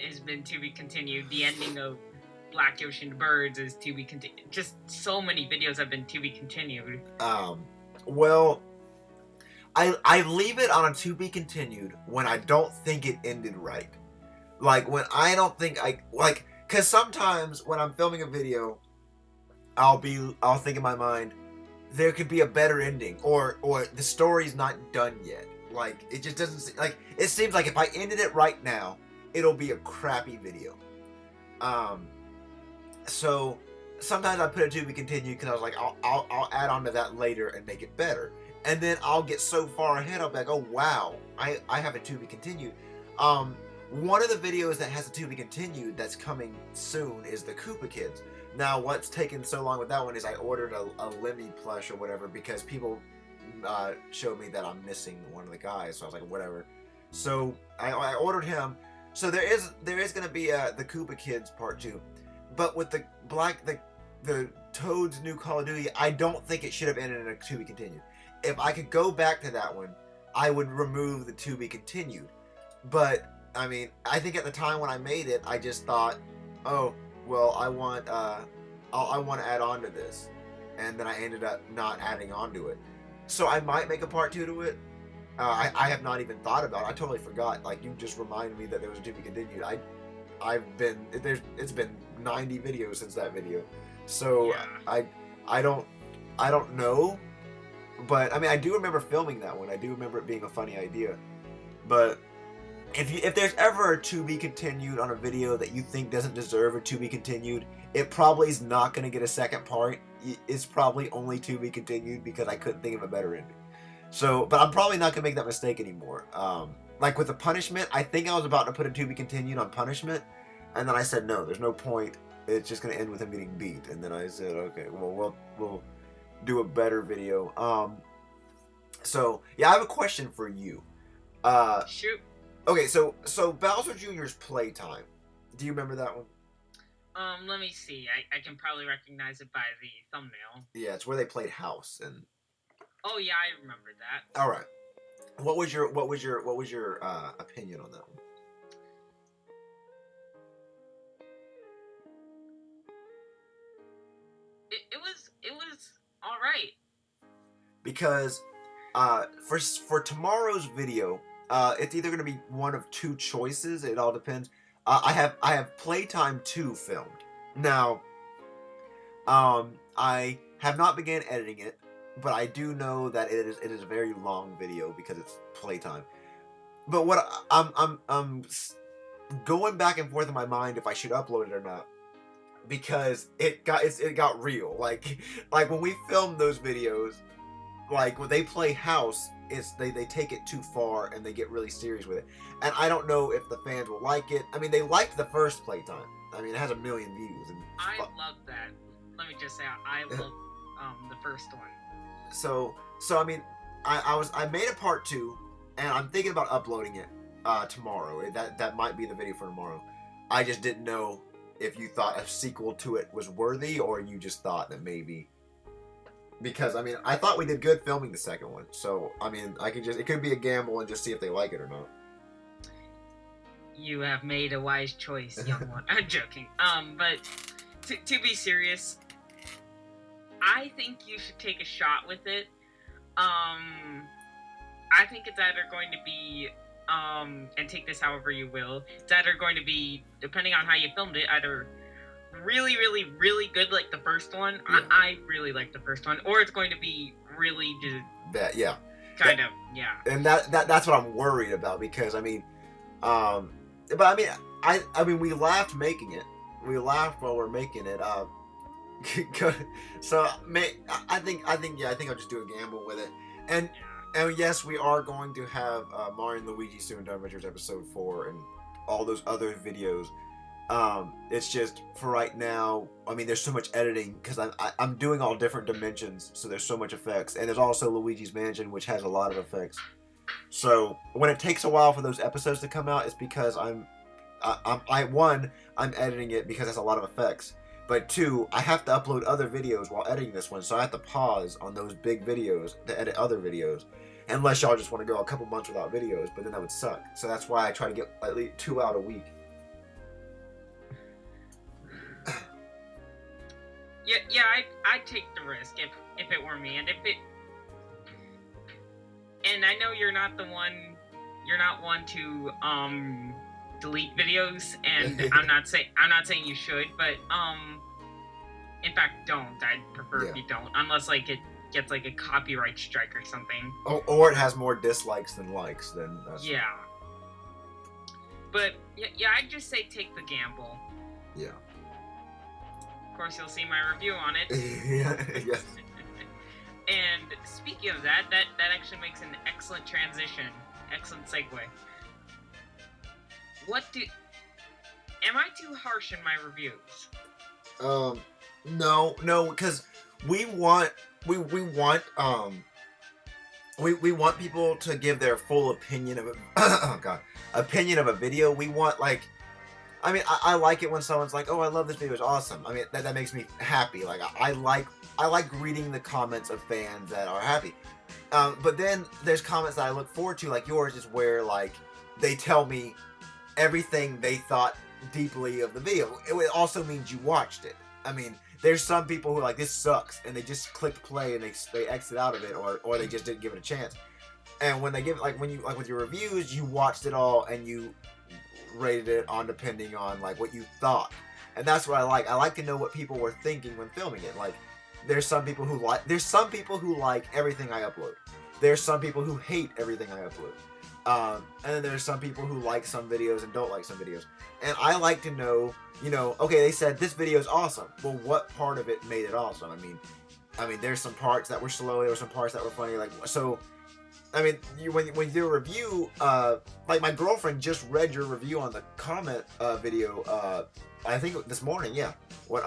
has been to be continued. The ending of Black Yoshi and the Birds is to be continued. Just so many videos have been to be continued. Well, I leave it on a to be continued when I don't think it ended right. Like when I don't think because sometimes when I'm filming a video, I'll think in my mind, there could be a better ending, or the story's not done yet. Like it just doesn't it seems like if I ended it right now, it'll be a crappy video. So sometimes I put it to be continued because I was like, I'll add on to that later and make it better. And then I'll get so far ahead, I'll be like, oh wow, I have a to be continued. One of the videos that has a to be continued that's coming soon is the Koopa Kids. Now, what's taken so long with that one is I ordered a Lemmy plush or whatever because people showed me that I'm missing one of the guys, so I was like, whatever. So I ordered him. So there is going to be the Koopa Kids part 2, but with the Toad's new Call of Duty, I don't think it should have ended in a to be continued. If I could go back to that one, I would remove the to be continued. But I mean, I think at the time when I made it, I just thought, oh, well, I want to add on to this, and then I ended up not adding on to it. So I might make a part 2 to it. I have not even thought about it. I totally forgot. Like, you just reminded me that there was a to be continued. It's been 90 videos since that video, so yeah. I don't know, but I mean, I do remember filming that one. I do remember it being a funny idea, but. If there's ever a to be continued on a video that you think doesn't deserve a to be continued, it probably is not going to get a second part. It's probably only to be continued because I couldn't think of a better ending. So, but I'm probably not going to make that mistake anymore. Like with the Punishment, I think I was about to put a to be continued on Punishment, and then I said no, there's no point. It's just going to end with him getting beat. And then I said, okay, well we'll do a better video. So yeah, I have a question for you. Shoot. Okay, so Bowser Jr.'s Playtime. Do you remember that one? Let me see. I can probably recognize it by the thumbnail. Yeah, it's where they played house and. Oh yeah, I remember that. All right. What was your opinion on that one? It was all right. Because for tomorrow's video. It's either going to be one of two choices. It all depends. I have Playtime 2 filmed. Now, I have not begun editing it, but I do know that it is a very long video because it's Playtime. But what I'm going back and forth in my mind if I should upload it or not, because it got real. Like when we filmed those videos, like when they play house, they take it too far and they get really serious with it. And I don't know if the fans will like it. I mean, they liked the first Playtime. I mean, it has 1 million views. And I love that. Let me just say, I love the first one. So I mean, I made a part 2, and I'm thinking about uploading it tomorrow. That might be the video for tomorrow. I just didn't know if you thought a sequel to it was worthy, or you just thought that maybe. Because, I mean, I thought we did good filming the second one. So, I mean, it could be a gamble and just see if they like it or not. You have made a wise choice, young one. I'm joking. But to be serious, I think you should take a shot with it. I think it's either going to be, and take this however you will, it's either going to be, depending on how you filmed it, either really, really, really good like the first one. Yeah. I really like the first one. Or it's going to be really just... That, yeah. Kind of, yeah. And that's what I'm worried about, because, I mean... but, I mean, I mean, we laughed making it. We laughed while we're making it. So, I think I'll just do a gamble with it. And Yeah. and yes, we are going to have Mario and Luigi Super Nintendo Adventures episode 4 and all those other videos. It's just for right now. I mean, there's so much editing because I'm doing all different dimensions, so there's so much effects, and there's also Luigi's Mansion, which has a lot of effects. So when it takes a while for those episodes to come out, it's because I'm editing it because it has a lot of effects. But 2, I have to upload other videos while editing this one, so I have to pause on those big videos to edit other videos. Unless y'all just want to go a couple months without videos, but then that would suck. So that's why I try to get at least 2 out a week. Yeah, I'd take the risk if it were me, and and I know you're not one to delete videos, and I'm not saying you should, but in fact don't. I'd prefer if you don't, unless like it gets like a copyright strike or something. Or it has more dislikes than likes, then that's... Yeah. But yeah, I'd just say take the gamble. Yeah. Of course, you'll see my review on it. Yes. And speaking of that actually makes an excellent transition. Excellent segue. Am I too harsh in my reviews? No, because we want people to give their full opinion of a opinion of a video. We want, like, I mean, I like it when someone's like, "Oh, I love this video, it's awesome." I mean, that makes me happy. Like, I like reading the comments of fans that are happy. But then there's comments that I look forward to, like yours, is where, like, they tell me everything they thought deeply of the video. It also means you watched it. I mean, there's some people who are like, this sucks, and they just clicked play and they exit out of it, or they just didn't give it a chance. And when they give it, like, when you, like with your reviews, you watched it all and you rated it on depending on like what you thought. And that's what I like. I like to know what people were thinking when filming it. Like, there's some people who like everything I upload. There's some people who hate everything I upload. And then there's some people who like some videos and don't like some videos. And I like to know, okay, they said this video is awesome. Well, what part of it made it awesome? I mean, there's some parts that were slow. There were some parts that were funny. Like, so, I mean, when you do a review, like my girlfriend just read your review on the comment video. I think this morning, yeah. What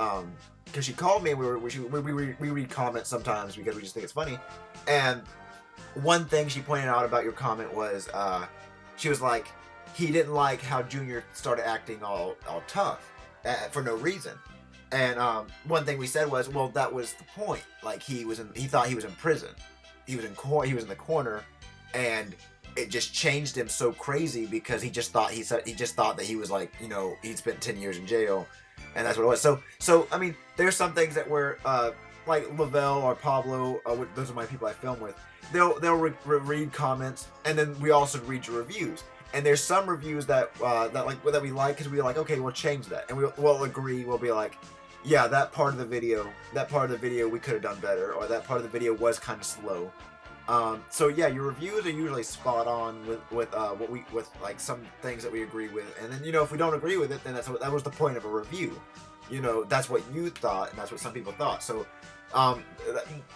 because she called me and we read comments sometimes because we just think it's funny. And one thing she pointed out about your comment was she was like, he didn't like how Junior started acting all tough for no reason. And one thing we said was, well, that was the point. Like, he thought he was in prison. He was in the corner, and it just changed him so crazy because he just thought that he was like, he'd spent 10 years in jail, and that's what it was. So I mean, there's some things that were like Lavelle or Pablo, those are my people I film with. They'll read comments, and then we also read your reviews. And there's some reviews that we like because we're like, okay, we'll change that, and we'll agree. We'll be like, yeah, that part of the video we could have done better, or that part of the video was kind of slow. So yeah, your reviews are usually spot on with like some things that we agree with, and then if we don't agree with it, then that was the point of a review. That's what you thought, and that's what some people thought. So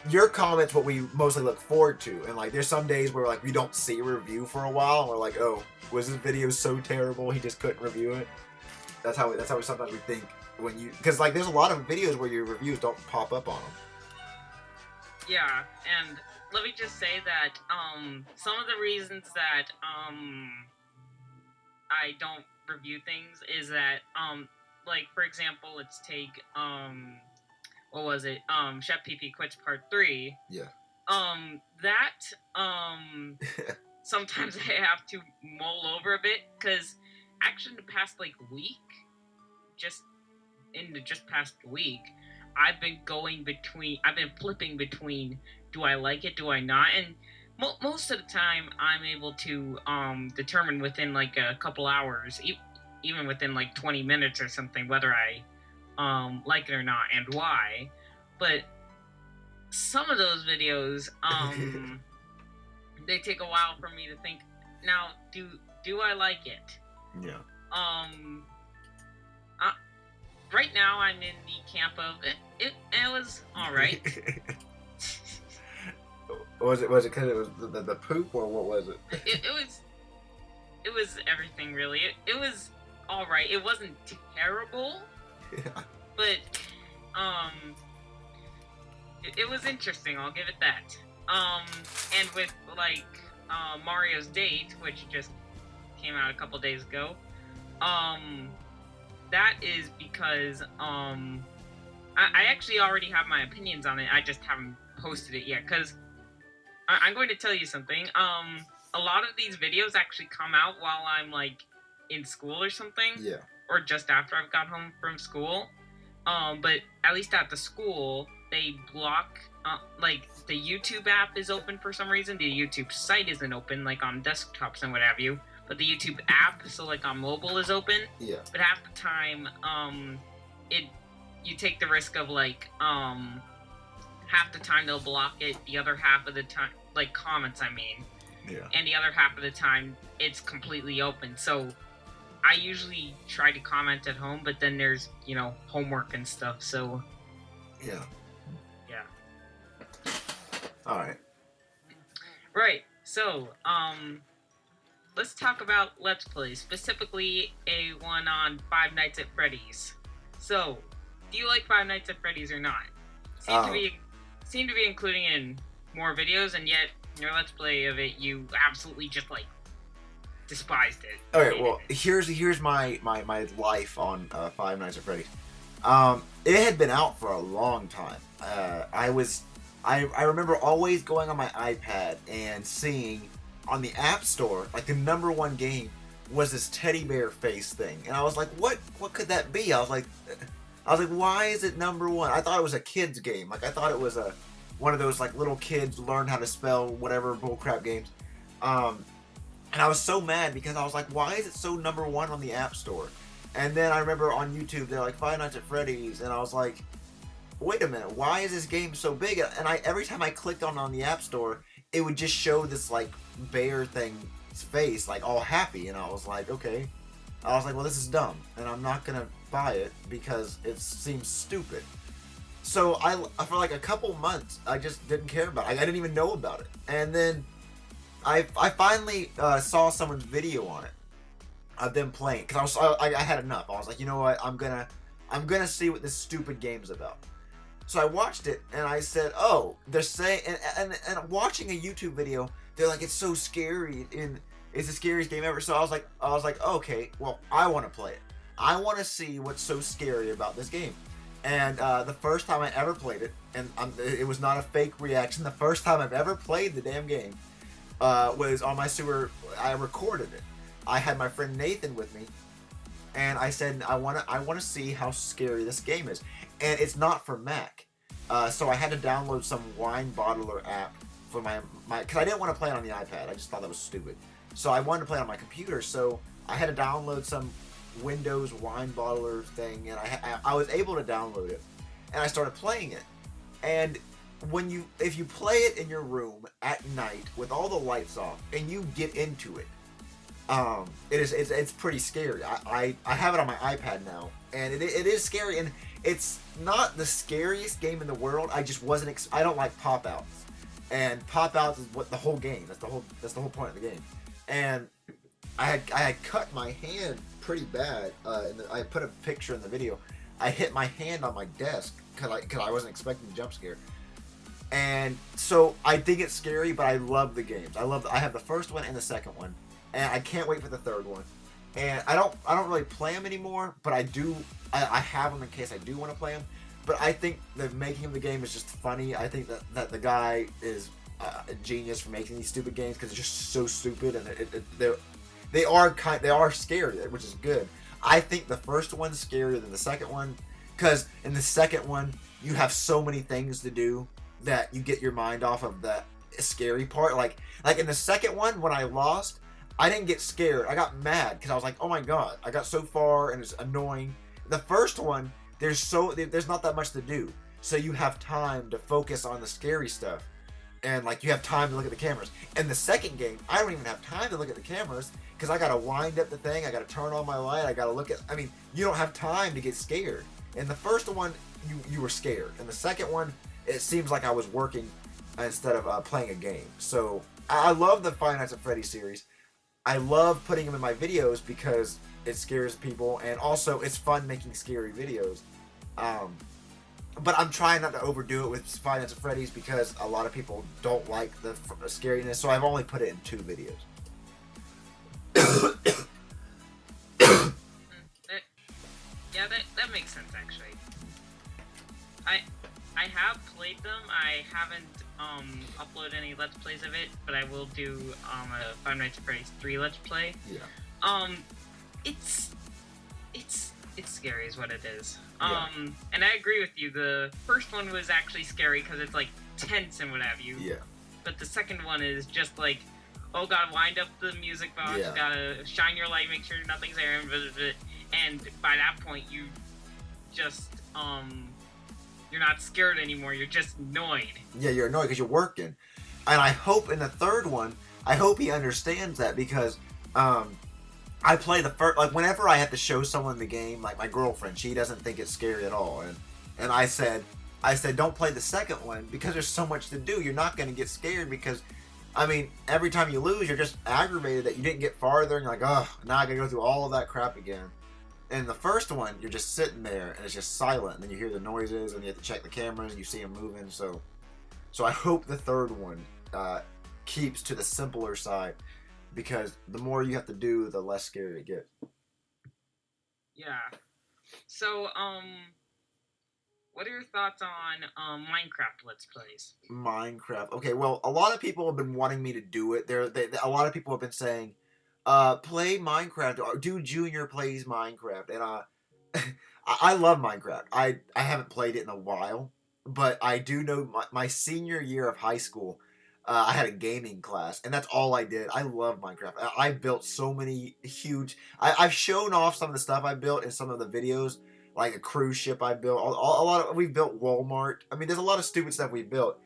your comments what we mostly look forward to, and like there's some days where like we don't see a review for a while, and we're like, oh, was this video so terrible he just couldn't review it? That's how sometimes we think when you, because like there's a lot of videos where your reviews don't pop up on them. Yeah, and let me just say that some of the reasons that I don't review things is that like, for example, let's take what was it? Chef PP Quits Part 3. Yeah. Sometimes I have to mull over a bit, because actually the past like week, just past week, I've been flipping between, do I like it, do I not? And most of the time I'm able to determine within like a couple hours, even within like 20 minutes or something, whether I like it or not and why. But some of those videos, they take a while for me to think, now, do I like it? Yeah. Right now I'm in the camp of it was all right. Was it because it was the poop, or what was it? It was everything really. It was all right. It wasn't terrible, Yeah. but it was interesting. I'll give it that. And with like Mario's Date, which just came out a couple days ago, that is because I actually already have my opinions on it. I just haven't posted it yet because I'm going to tell you something. A lot of these videos actually come out while I'm like in school or something. Yeah. Or just after I've got home from school. But at least at the school, they block, like, the YouTube app is open for some reason. The YouTube site isn't open, like, on desktops and what have you. But the YouTube app, so, like, on mobile is open. Yeah. But half the time, you take the risk of, like, half the time they'll block it, the other half of the time, like, comments, I mean. Yeah. And the other half of the time, it's completely open. So I usually try to comment at home, but then there's, homework and stuff, so... Yeah. Yeah. Alright. Right, so, let's talk about Let's Play, specifically a one on Five Nights at Freddy's. So, do you like Five Nights at Freddy's or not? Seem to be including in more videos, and yet, in your Let's Play of it, you absolutely just, like, despised it. Okay, well, here's my life on Five Nights at Freddy's. It had been out for a long time. I remember always going on my iPad and seeing on the App Store, like, the #1 game was this teddy bear face thing, and I was like, what could that be? I was like, why is it #1? I thought it was a kid's game. Like, I thought it was one of those, like, little kids learn how to spell whatever bullcrap games. And I was so mad because I was like, why is it so #1 on the App Store? And then I remember on YouTube, they're like, Five Nights at Freddy's, and I was like, wait a minute, why is this game so big? And every time I clicked on the App Store, it would just show this, like, bear thing's face, like, all happy, and I was like, okay. I was like, well, this is dumb, and I'm not gonna buy it because it seems stupid. So for like a couple months, I just didn't care about it. I didn't even know about it. And then I finally saw someone's video on it of them playing, because I had enough. I was like, you know what, I'm gonna see what this stupid game's about. So I watched it and I said, oh, they're saying, and watching a YouTube video, they're like, it's so scary and it's the scariest game ever. So I was like, okay, well, I want to play it. I want to see what's so scary about this game. And the first time I ever played it, and it was not a fake reaction, the first time I've ever played the damn game was on my I recorded it. I had my friend Nathan with me, and I said, I want to see how scary this game is. And it's not for Mac. So I had to download some wine bottler app for my because I didn't want to play it on the iPad. I just thought that was stupid. So I wanted to play it on my computer, so I had to download some Windows wine bottler thing, and I was able to download it, and I started playing it. And if you play it in your room at night with all the lights off and you get into it, it's pretty scary. I have it on my iPad now, and it is scary, and it's not the scariest game in the world. I just wasn't. I don't like pop outs, and pop outs is what the whole game. That's the whole point of the game. And I had cut my hand pretty bad. I put a picture in the video. I hit my hand on my desk because I wasn't expecting the jump scare. And so I think it's scary, but I love the games. I have the first one and the second one, and I can't wait for the third one. And I don't really play them anymore, but I do. I have them in case I do want to play them. But I think the making of the game is just funny. I think that the guy is a genius for making these stupid games because it's just so stupid, and they are scary, which is good. I think the first one's scarier than the second one, because in the second one you have so many things to do that you get your mind off of the scary part. Like in the second one, when I lost, I didn't get scared. I got mad because I was like, oh my god, I got so far and it's annoying. The first one, there's not that much to do, so you have time to focus on the scary stuff, and like you have time to look at the cameras. In the second game, I don't even have time to look at the cameras because I gotta wind up the thing, I gotta turn on my light, I gotta look at. I mean, you don't have time to get scared. In the first one, you were scared. In the second one, it seems like I was working instead of playing a game. So I love the Five Nights at Freddy's series. I love putting them in my videos because it scares people, and also it's fun making scary videos. But I'm trying not to overdo it with Five Nights at Freddy's because a lot of people don't like the scariness, so I've only put it in 2 videos. Yeah, that makes sense actually. I have played them. I haven't uploaded any Let's Plays of it, but I will do a Five Nights at Freddy's 3 Let's Play. Yeah. It's scary is what it is. And I agree with you. The first one was actually scary because it's like tense and what have you. Yeah. But the second one is just like, oh god, wind up the music box, Yeah. gotta shine your light, make sure nothing's there, and by that point you just you're not scared anymore, you're just annoyed. Yeah, you're annoyed because you're working. And I hope in the third one, I hope he understands that because I play the first, like whenever I have to show someone the game, like my girlfriend, she doesn't think it's scary at all. And I said, don't play the second one because there's so much to do. You're not going to get scared because, I mean, every time you lose, you're just aggravated that you didn't get farther and you're like, oh, now I got to go through all of that crap again. And the first one, you're just sitting there and it's just silent, and then you hear the noises and you have to check the cameras and you see them moving. So I hope the third one keeps to the simpler side, because the more you have to do, the less scary it gets. Yeah. So, what are your thoughts on Minecraft Let's Plays? Minecraft. Okay, well, a lot of people have been wanting me to do it. A lot of people have been saying, play Minecraft, or do Junior plays Minecraft, and I love Minecraft. I haven't played it in a while, but I do know my senior year of high school, I had a gaming class, and that's all I did. I love Minecraft. I built so many huge... I've shown off some of the stuff I built in some of the videos, like a cruise ship I built. We built Walmart. I mean, there's a lot of stupid stuff we built.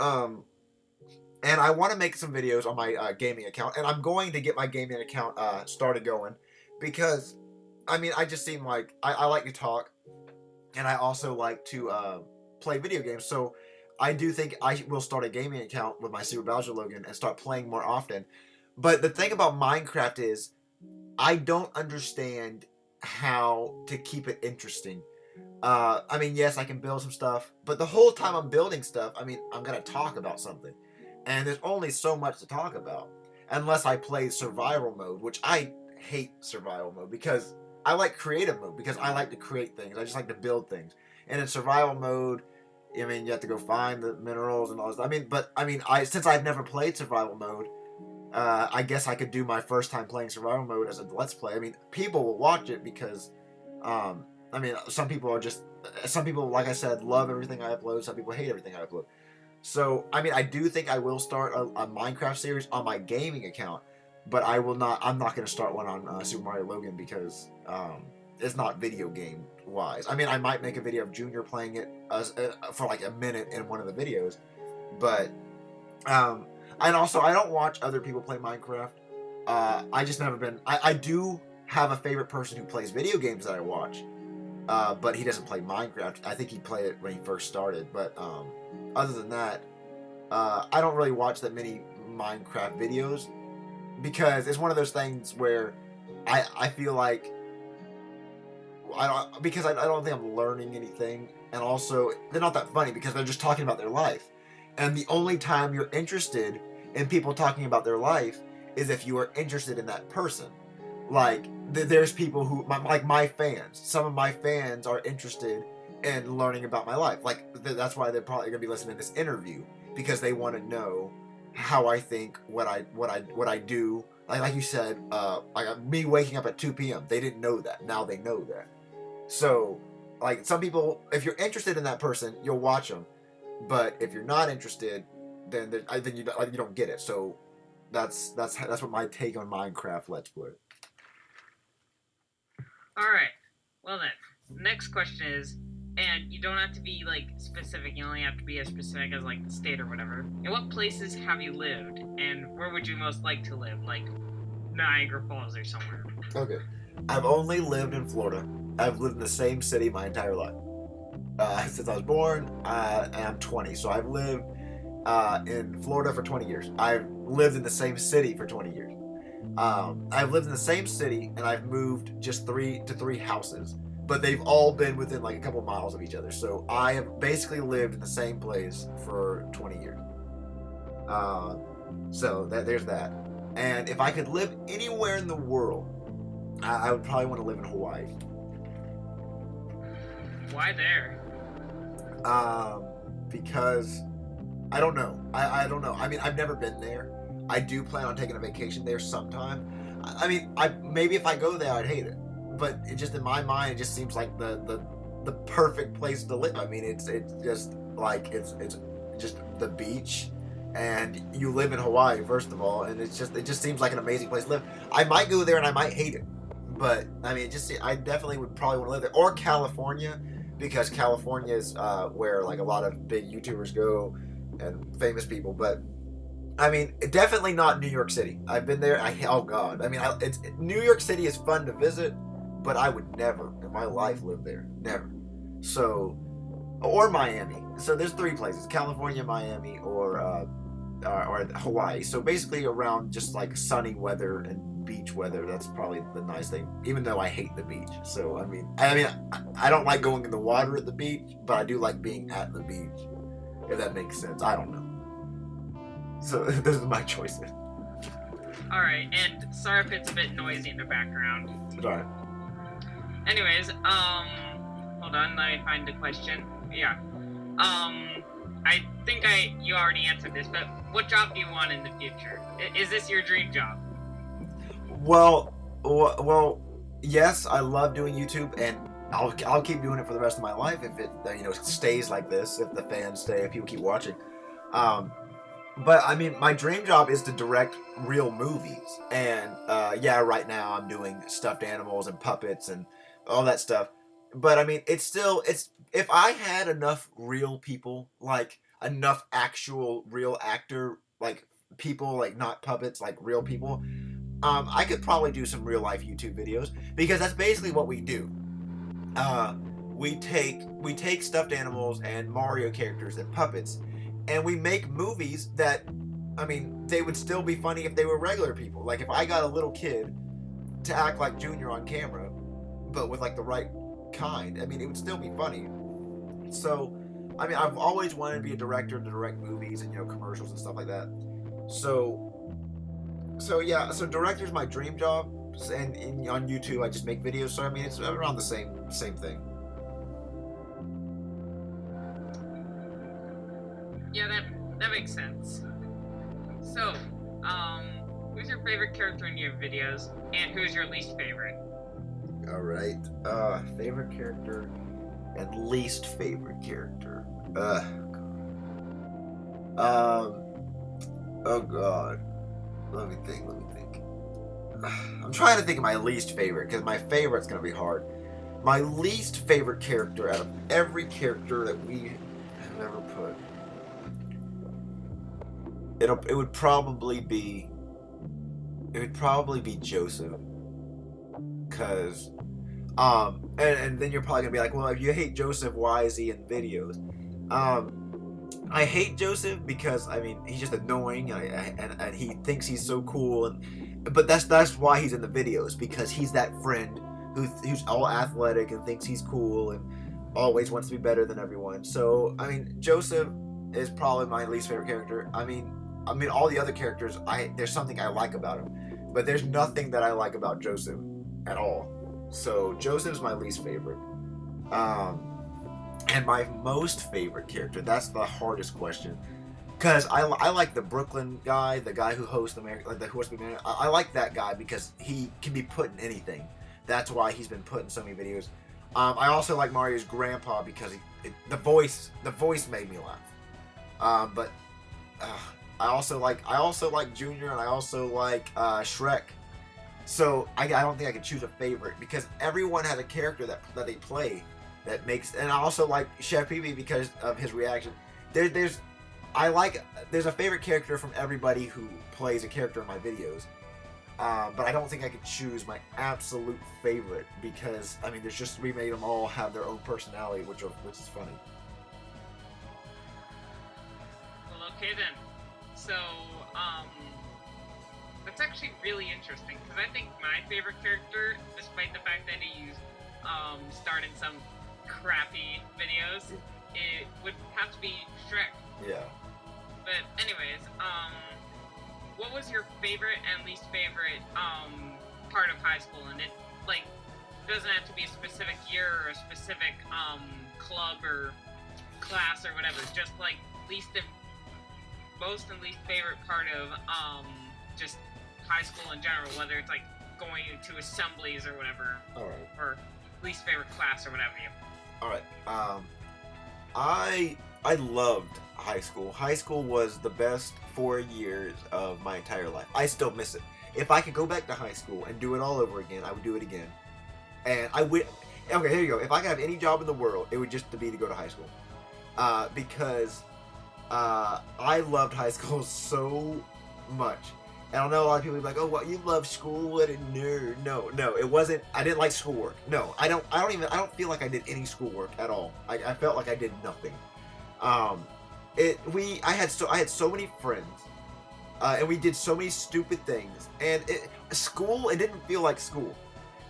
And I want to make some videos on my gaming account, and I'm going to get my gaming account started going, because, I mean, I just seem like I like to talk, and I also like to play video games, so I do think I will start a gaming account with my SuperMarioLogan and start playing more often. But the thing about Minecraft is, I don't understand how to keep it interesting. I mean, yes, I can build some stuff, but the whole time I'm building stuff, I mean, I'm going to talk about something. And there's only so much to talk about. Unless I play survival mode, which I hate survival mode, because I like creative mode, because I like to create things. I just like to build things. And in survival mode, I mean, you have to go find the minerals and all this. I mean, since I've never played survival mode, I guess I could do my first time playing survival mode as a Let's Play. I mean, people will watch it because, I mean, some people, like I said, love everything I upload. Some people hate everything I upload. So, I mean, I do think I will start a Minecraft series on my gaming account, but I'm not going to start one on Super Mario Logan because, it's not video game wise. I mean, I might make a video of Junior playing it for like a minute in one of the videos, but and also I don't watch other people play Minecraft. I just never been. I do have a favorite person who plays video games that I watch, but he doesn't play Minecraft. I think he played it when he first started, but other than that, I don't really watch that many Minecraft videos because it's one of those things where I feel like I don't think I'm learning anything, and also they're not that funny because they're just talking about their life, and the only time you're interested in people talking about their life is if you are interested in that person. Like there's people who like my fans. Some of my fans are interested in learning about my life. Like that's why they're probably gonna be listening to this interview, because they want to know how I think, what I do. Like you said, like me waking up at 2 p.m. They didn't know that. Now they know that. So, like, some people, if you're interested in that person, you'll watch them. But if you're not interested, then you don't get it. So, that's what my take on Minecraft Let's Play. All right. Well then, next question is, and you don't have to be like specific. You only have to be as specific as like the state or whatever. In what places have you lived, and where would you most like to live? Like Niagara Falls or somewhere. Okay. I've only lived in Florida. I've lived in the same city my entire life. Since I was born, and I'm 20. So I've lived in Florida for 20 years. I've lived in the same city for 20 years. I've lived in the same city, and I've moved just three houses, but they've all been within like a couple miles of each other. So I have basically lived in the same place for 20 years. So there's that. And if I could live anywhere in the world, I would probably want to live in Hawaii. Why there? Because I don't know. I don't know. I mean, I've never been there. I do plan on taking a vacation there sometime. I mean, maybe if I go there, I'd hate it. But it just in my mind, it just seems like the perfect place to live. I mean, it's just like it's just the beach, and you live in Hawaii first of all, and it just seems like an amazing place to live. I might go there and I might hate it, but I mean, I definitely would probably want to live there, or California, because California is where like a lot of big YouTubers go and famous people. But I mean, definitely not New York City. I've been there. Oh God. I mean, New York City is fun to visit, but I would never in my life live there. Never. So, or Miami. So there's three places: California, Miami, or Hawaii. So basically around just like sunny weather and beach weather. That's probably the nice thing. Even though I hate the beach. So I mean, I don't like going in the water at the beach, but I do like being at the beach. If that makes sense. I don't know. So those are my choices. Alright, and sorry if it's a bit noisy in the background. It's alright. Anyways, hold on, let me find the question. Yeah. I think you already answered this, but what job do you want in the future? Is this your dream job? Well, yes, I love doing YouTube, and I'll keep doing it for the rest of my life if it stays like this, if the fans stay, if people keep watching. But I mean, my dream job is to direct real movies, and yeah, right now I'm doing stuffed animals and puppets and all that stuff. But I mean, it's if I had enough real people, like enough actual real actor, like people, like not puppets, like real people, I could probably do some real life YouTube videos, because that's basically what we do. We take stuffed animals and Mario characters and puppets, and we make movies that, I mean, they would still be funny if they were regular people. Like if I got a little kid to act like Junior on camera, but with like the right kind, I mean, it would still be funny. So, I mean, I've always wanted to be a director, to direct movies and commercials and stuff like that. So yeah, so director's my dream job, and on YouTube I just make videos. So I mean, it's around the same thing. Yeah, that makes sense. So, who's your favorite character in your videos, and who's your least favorite? All right. Favorite character and least favorite character. Oh God. Let me think. I'm trying to think of my least favorite, because my favorite's gonna be hard. My least favorite character out of every character that we have ever put, it would probably be Joseph, because and then you're probably gonna be like, well, if you hate Joseph, why is he in videos? I hate Joseph because, I mean, he's just annoying, and he thinks he's so cool, but that's why he's in the videos, because he's that friend who's all athletic and thinks he's cool and always wants to be better than everyone. So I mean, Joseph is probably my least favorite character. I mean all the other characters, there's something I like about him, but there's nothing that I like about Joseph at all. So Joseph's my least favorite. And my most favorite character, that's the hardest question, because I like the Brooklyn guy, the guy who hosts America, I like that guy because he can be put in anything. That's why he's been put in so many videos. I also like Mario's grandpa because the voice made me laugh. But I also like Junior, and I also like Shrek. So I don't think I could choose a favorite, because everyone has a character that they play that makes. And I also like Chef Pee because of his reaction. There's a favorite character from everybody who plays a character in my videos. But I don't think I could choose my absolute favorite, because I mean, we made them all have their own personality, which is funny. Well, okay then. So, that's actually really interesting, because I think my favorite character, despite the fact that he starred in some crappy videos, it would have to be Shrek. Yeah. But anyways, what was your favorite and least favorite part of high school? And it like doesn't have to be a specific year or a specific club or class or whatever. Just like most and least favorite part of just high school in general, whether it's like going to assemblies or whatever. All right. Or least favorite class or whatever. All right. I loved high school. High school was the best 4 years of my entire life. I still miss it. If I could go back to high school and do it all over again, I would do it again. And I would. Okay, here you go. If I could have any job in the world, it would just be to go to high school. Because I loved high school so much. And I know a lot of people be like, "Oh, well, you love school? What a nerd!" No, it wasn't. I didn't like schoolwork. No, I don't feel like I did any schoolwork at all. I felt like I did nothing. I had so many friends, and we did so many stupid things. And it didn't feel like school.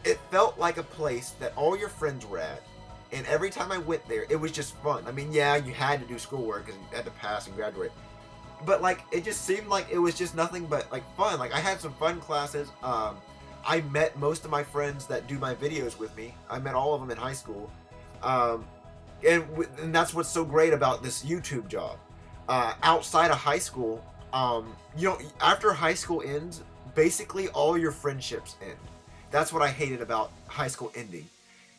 It felt like a place that all your friends were at. And every time I went there, it was just fun. I mean, yeah, you had to do schoolwork because you had to pass and graduate. But, like, it just seemed like it was just nothing but, like, fun. Like, I had some fun classes. I met most of my friends that do my videos with me. I met all of them in high school. And that's what's so great about this YouTube job. Outside of high school, after high school ends, basically all your friendships end. That's what I hated about high school ending.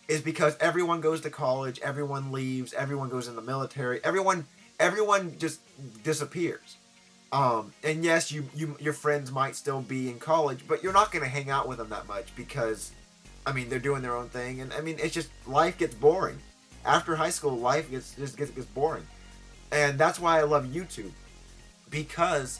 Is because everyone goes to college, everyone leaves, everyone goes in the military, everyone just disappears. And yes, your friends might still be in college, but you're not going to hang out with them that much because, I mean, they're doing their own thing, and I mean, it's just life gets boring. After high school, life gets boring, and that's why I love YouTube, because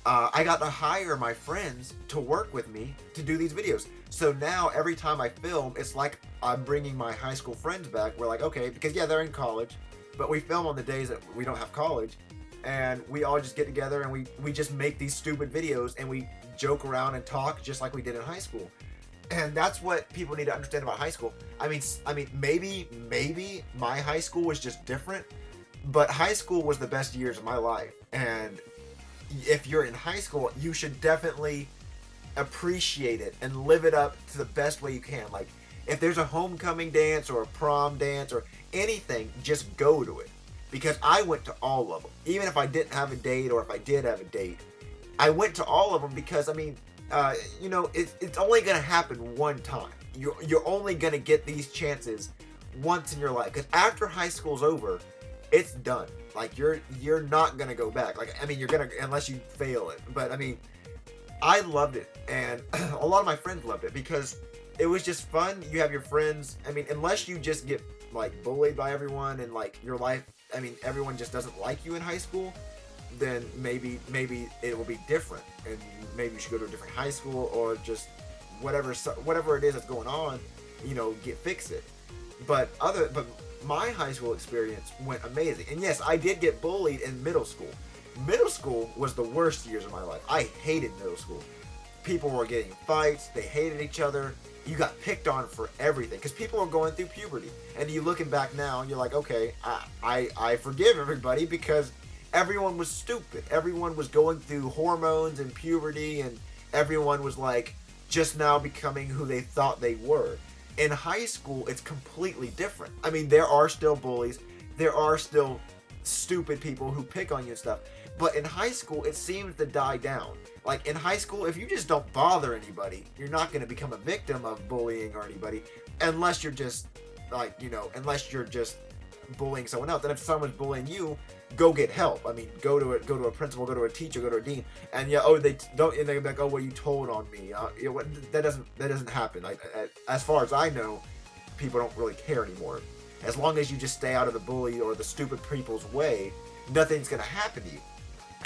I got to hire my friends to work with me to do these videos. So now every time I film, it's like I'm bringing my high school friends back. We're like, okay, because yeah, they're in college, but we film on the days that we don't have college, and we all just get together and we just make these stupid videos and we joke around and talk just like we did in high school. And that's what people need to understand about high school. I mean, maybe my high school was just different, but high school was the best years of my life. And if you're in high school, you should definitely appreciate it and live it up to the best way you can. Like, if there's a homecoming dance or a prom dance or anything, just go to it. Because I went to all of them. Even if I didn't have a date, or if I did have a date, I went to all of them because, I mean, it's only going to happen one time. You're only going to get these chances once in your life. Because after high school's over, it's done. Like, you're not going to go back. Like, I mean, you're going to, unless you fail it. But, I mean, I loved it. And a lot of my friends loved it because it was just fun. You have your friends. I mean, unless you just get, like, bullied by everyone and, like, your life, I mean, everyone just doesn't like you in high school, then maybe it will be different, and maybe you should go to a different high school, or just whatever it is that's going on, fix it. But my high school experience went amazing. And yes, I did get bullied in middle school. Middle school was the worst years of my life. I hated middle school. People were getting fights, they hated each other. You got picked on for everything because people were going through puberty. And you looking back now and you're like, okay, I forgive everybody because everyone was stupid. Everyone was going through hormones and puberty, and everyone was like just now becoming who they thought they were. In high school, it's completely different. I mean, there are still bullies. There are still stupid people who pick on you and stuff. But in high school, it seems to die down. Like, in high school, if you just don't bother anybody, you're not going to become a victim of bullying or anybody, unless you're just, like, unless you're just bullying someone else. And if someone's bullying you, go get help. I mean, go to a principal, go to a teacher, go to a dean. And they don't, and they're like, oh, well, you told on me. That doesn't happen. Like, as far as I know, people don't really care anymore. As long as you just stay out of the bully or the stupid people's way, nothing's going to happen to you.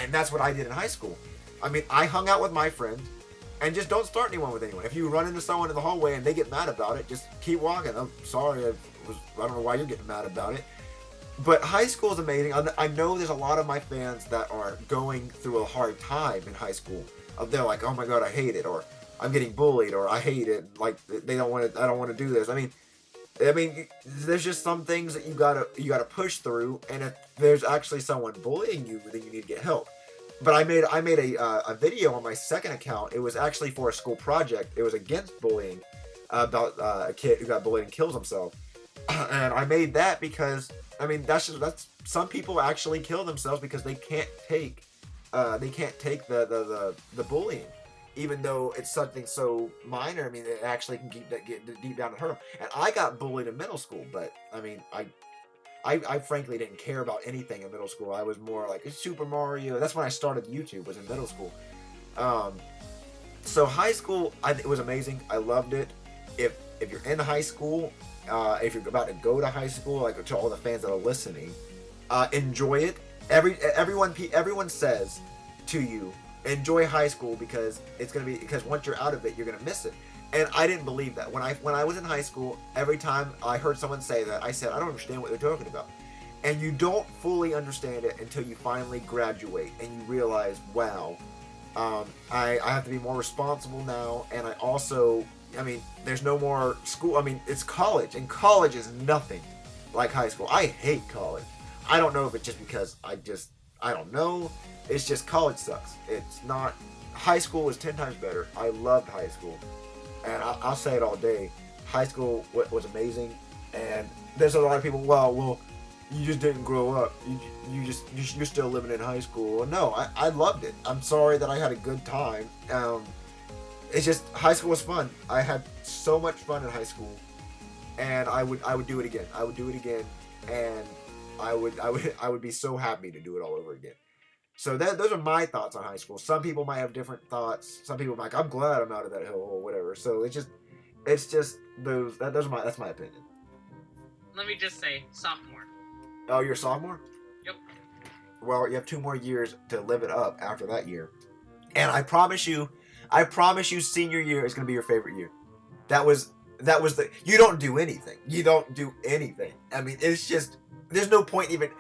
And that's what I did in high school. I mean, I hung out with my friends, and just don't start anyone with anyone. If you run into someone in the hallway and they get mad about it, just keep walking. I'm sorry, I don't know why you're getting mad about it. But high school is amazing. I know there's a lot of my fans that are going through a hard time in high school. They're like, oh my god, I hate it, or I'm getting bullied, or I hate it. Like they don't want to. I don't want to do this. I mean, there's just some things that you gotta push through, and if there's actually someone bullying you, then you need to get help. But I made a video on my second account. It was actually for a school project. It was against bullying, about a kid who got bullied and kills himself. And I made that because that's some people actually kill themselves because they can't take the bullying, even though it's something so minor. I mean, it actually can get deep down and hurt them. And I got bullied in middle school, but I mean, I frankly didn't care about anything in middle school. I was more like Super Mario. That's when I started YouTube, was in middle school. So high school, it was amazing. I loved it. If you're in high school, if you're about to go to high school, like to all the fans that are listening, enjoy it. Everyone says to you, enjoy high school because once you're out of it, you're gonna miss it. And I didn't believe that. When I was in high school, every time I heard someone say that, I said, I don't understand what they're talking about. And you don't fully understand it until you finally graduate and you realize, wow, I have to be more responsible now. And I also, there's no more school. It's college, and college is nothing like high school. I hate college. I don't know if it's just because I don't know. It's just college sucks. It's not. High school was 10 times better. I loved high school. And I'll say it all day. High school was amazing. And there's a lot of people, well, you just didn't grow up. You're still living in high school. Well, no, I loved it. I'm sorry that I had a good time. It's just, high school was fun. I had so much fun in high school. And I would do it again. I would do it again. And I would be so happy to do it all over again. So those are my thoughts on high school. Some people might have different thoughts. Some people might, I'm glad I'm out of that hole or whatever. So it's just that's my opinion. Let me just say, sophomore. Oh, you're a sophomore? Yep. Well, you have 2 more years to live it up after that year. And I promise you, senior year is gonna be your favorite year. That was you don't do anything. You don't do anything. It's just, there's no point even.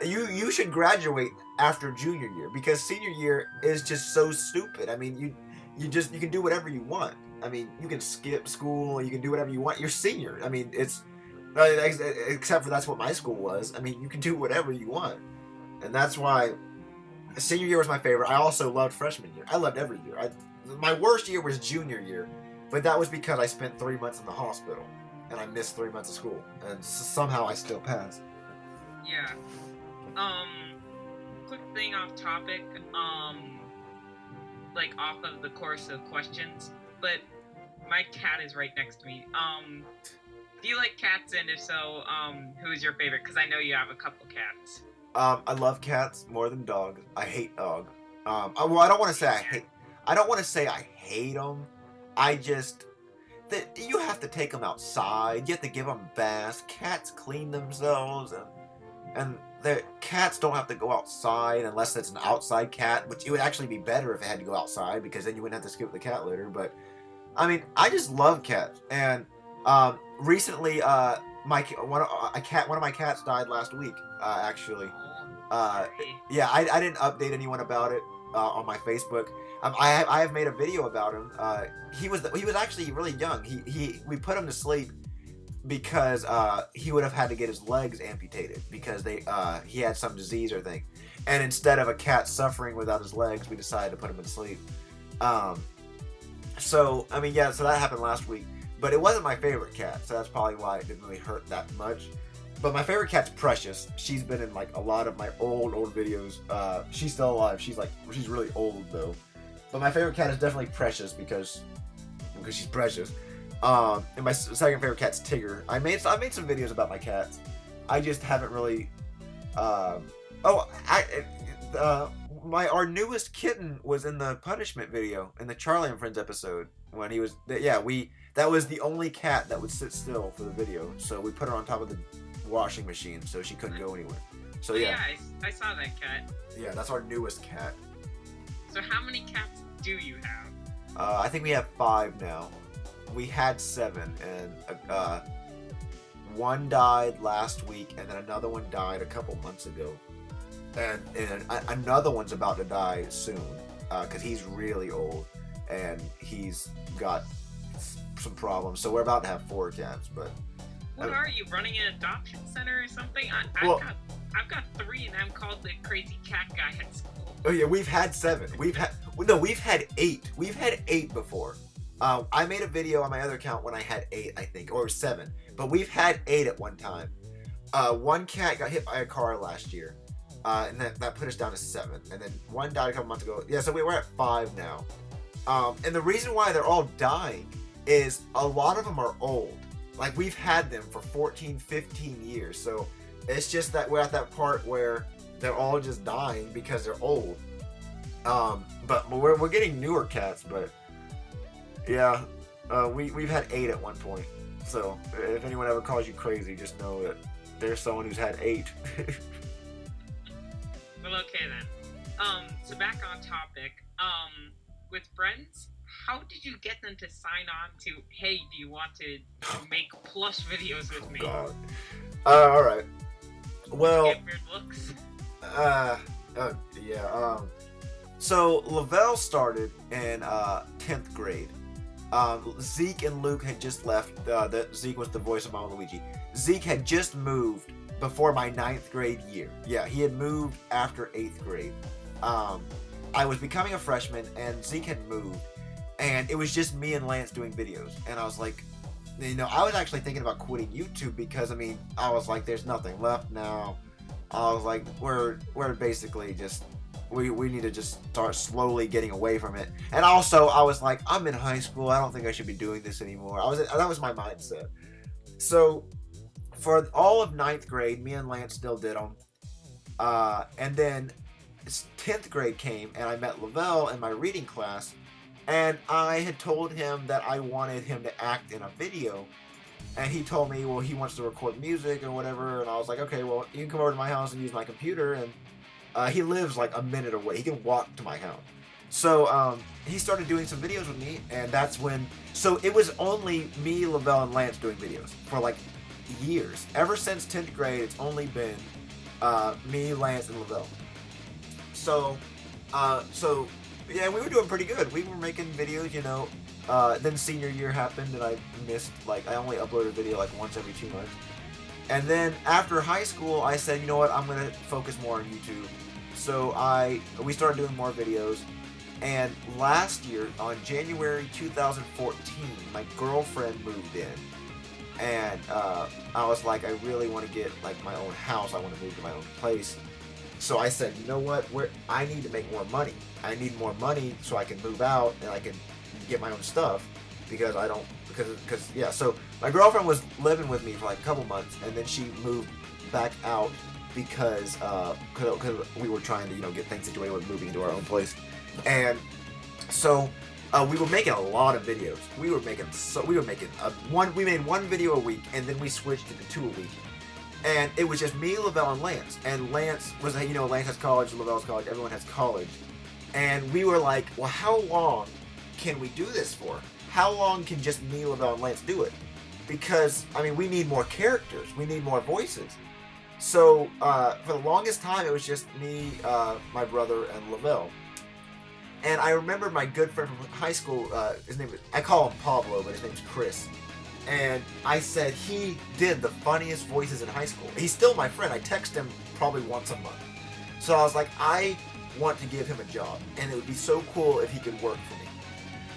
You should graduate after junior year, because senior year is just so stupid. You can do whatever you want. You can skip school, you can do whatever you want. You're senior. It's except for that's what my school was. You can do whatever you want, and that's why senior year was my favorite. I also loved freshman year. I loved every year. My worst year was junior year, but that was because I spent 3 months in the hospital and I missed 3 months of school, and somehow I still passed. Yeah. Quick thing off topic, like off of the course of questions, but my cat is right next to me. Do you like cats, and if so, who is your favorite? Because I know you have a couple cats. I love cats more than dogs. I hate dogs. I don't want to say I hate them. You have to take them outside. You have to give them baths. Cats clean themselves, and the cats don't have to go outside unless it's an outside cat, which it would actually be better if it had to go outside, because then you wouldn't have to skip the cat litter. But I just love cats. And recently, one of my cats died last week. Actually, yeah, I didn't update anyone about it on my Facebook. I have made a video about him. He was actually really young. We put him to sleep because he would have had to get his legs amputated because he had some disease or thing. And instead of a cat suffering without his legs, we decided to put him to sleep. So that happened last week. But it wasn't my favorite cat, so that's probably why it didn't really hurt that much. But my favorite cat's Precious. She's been in like a lot of my old videos. She's still alive. She's really old though. But my favorite cat is definitely Precious because she's precious. And my second favorite cat's Tigger. I made some videos about my cats. I just haven't really. Our newest kitten was in the punishment video in the Charlie and Friends episode when he was. That was the only cat that would sit still for the video. So we put her on top of the washing machine so she couldn't go anywhere. So yeah. Yeah, I saw that cat. Yeah, that's our newest cat. So how many cats do you have? I think we have 5 now. We had 7, and one died last week, and then another one died a couple months ago, and another one's about to die soon, because he's really old and he's got some problems. So we're about to have 4 cats, but. What are you, running an adoption center or something? I've got 3, and I'm called the crazy cat guy at school. Oh yeah, we've had 7. We've had 8. We've had 8 before. I made a video on my other account when I had 8, I think, or 7. But we've had 8 at one time. One cat got hit by a car last year, and that put us down to 7. And then one died a couple months ago. Yeah, so we're at 5 now. And the reason why they're all dying is a lot of them are old. Like, we've had them for 14, 15 years. So it's just that we're at that part where they're all just dying because they're old. But we're getting newer cats, but yeah, we've had 8 at one point. So if anyone ever calls you crazy, just know that there's someone who's had 8. Well, okay then. So back on topic. With friends, how did you get them to sign on to, hey, do you want to make plus videos with me? God. All right. Well. Get weird looks. Yeah. So Lavelle started in 10th grade. Zeke and Luke had just left. Zeke was the voice of Mama Luigi. Zeke had just moved before my 9th grade year. Yeah, he had moved after 8th grade. I was becoming a freshman, and Zeke had moved, and it was just me and Lance doing videos. And I was like, I was actually thinking about quitting YouTube because, I was like, there's nothing left now. I was like, we're basically just, we need to just start slowly getting away from it. And also, I was like, I'm in high school. I don't think I should be doing this anymore. That was my mindset. So for all of 9th grade, me and Lance still did them. And then 10th grade came, and I met Lavelle in my reading class, and I had told him that I wanted him to act in a video, and he told me, well, he wants to record music or whatever, and I was like, okay, well, you can come over to my house and use my computer, and he lives like a minute away. He can walk to my house. So he started doing some videos with me, and that's when, so it was only me, Lavelle, and Lance doing videos for like years. Ever since 10th grade, it's only been me, Lance, and Lavelle. So yeah, we were doing pretty good. We were making videos, then senior year happened, and I missed, I only uploaded a video like once every 2 months. And then after high school, I said, you know what, I'm going to focus more on YouTube. So we started doing more videos. And last year, on January 2014, my girlfriend moved in. And I was like, I really want to get my own house. I want to move to my own place. So I said, you know what? I need to make more money. I need more money so I can move out and I can get my own stuff because yeah. So my girlfriend was living with me for a couple months, and then she moved back out because we were trying to get things situated with moving into our own place, and so we were making a lot of videos. We made one video a week, and then we switched it to 2 a week. And it was just me, Lavelle, and Lance. And Lance was, Lance has college, Lavelle's college, everyone has college. And we were like, well, how long can we do this for? How long can just me, Lavelle, and Lance do it? Because, we need more characters. We need more voices. So, for the longest time, it was just me, my brother, and Lavelle. And I remember my good friend from high school, I call him Pablo, but his name's Chris. And I said he did the funniest voices in high school. He's still my friend. I text him probably once a month. So I was like, I want to give him a job, and it would be so cool if he could work for me.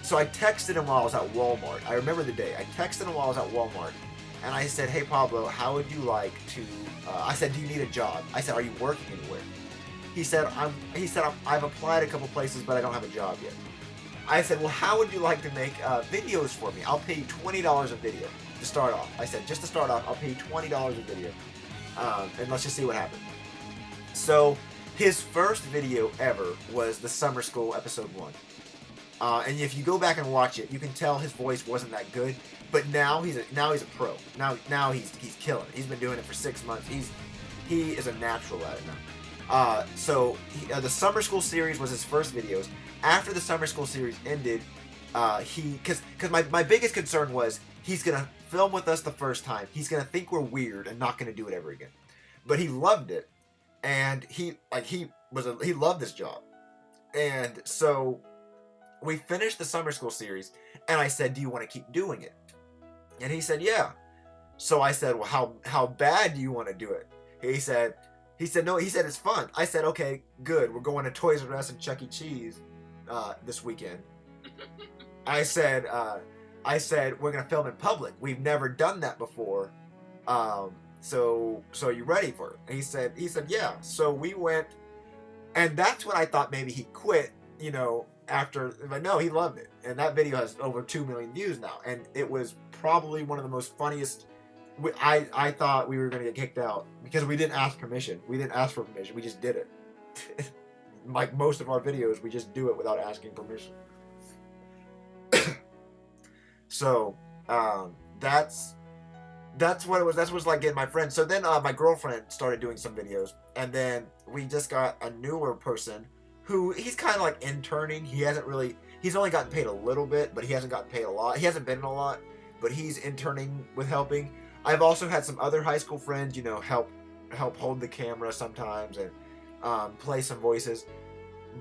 So I texted him while I was at Walmart. I remember the day. I texted him while I was at Walmart, and I said, hey, Pablo, how would you like to, I said, do you need a job? I said, are you working anywhere? He said, I've applied a couple places, but I don't have a job yet. I said, well, how would you like to make videos for me? I'll pay you $20 a video to start off. I said, just to start off, I'll pay you $20 a video. And let's just see what happens. So his first video ever was the summer school episode 1. And if you go back and watch it, you can tell his voice wasn't that good. But now he's a pro. Now he's killing it. He's been doing it for 6 months. He is a natural at it now. So the summer school series was his first videos. After the summer school series ended, because my biggest concern was he's gonna film with us the first time, he's gonna think we're weird and not gonna do it ever again. But he loved it, and he loved this job, and so we finished the summer school series, and I said, "Do you want to keep doing it?" And he said, "Yeah." So I said, "Well, how bad do you want to do it?" He said, "No." He said, "It's fun." I said, "Okay, good. We're going to Toys R Us and Chuck E. Cheese this weekend." I said, "We're gonna film in public. We've never done that before. So are you ready for it?" And he said, "Yeah." So we went, and that's when I thought maybe he quit. But no, he loved it, and that video has over 2 million views now, and it was probably one of the most funniest. I thought we were gonna get kicked out because we didn't ask permission. We didn't ask for permission. We just did it. Like most of our videos, we just do it without asking permission. So that's what it was. That's what it was like getting my friend. So then my girlfriend started doing some videos, and then we just got a newer person who he's kind of like interning. He's only gotten paid a little bit, but he hasn't gotten paid a lot. He hasn't been in a lot, but he's interning with helping. I've also had some other high school friends, help hold the camera sometimes and play some voices.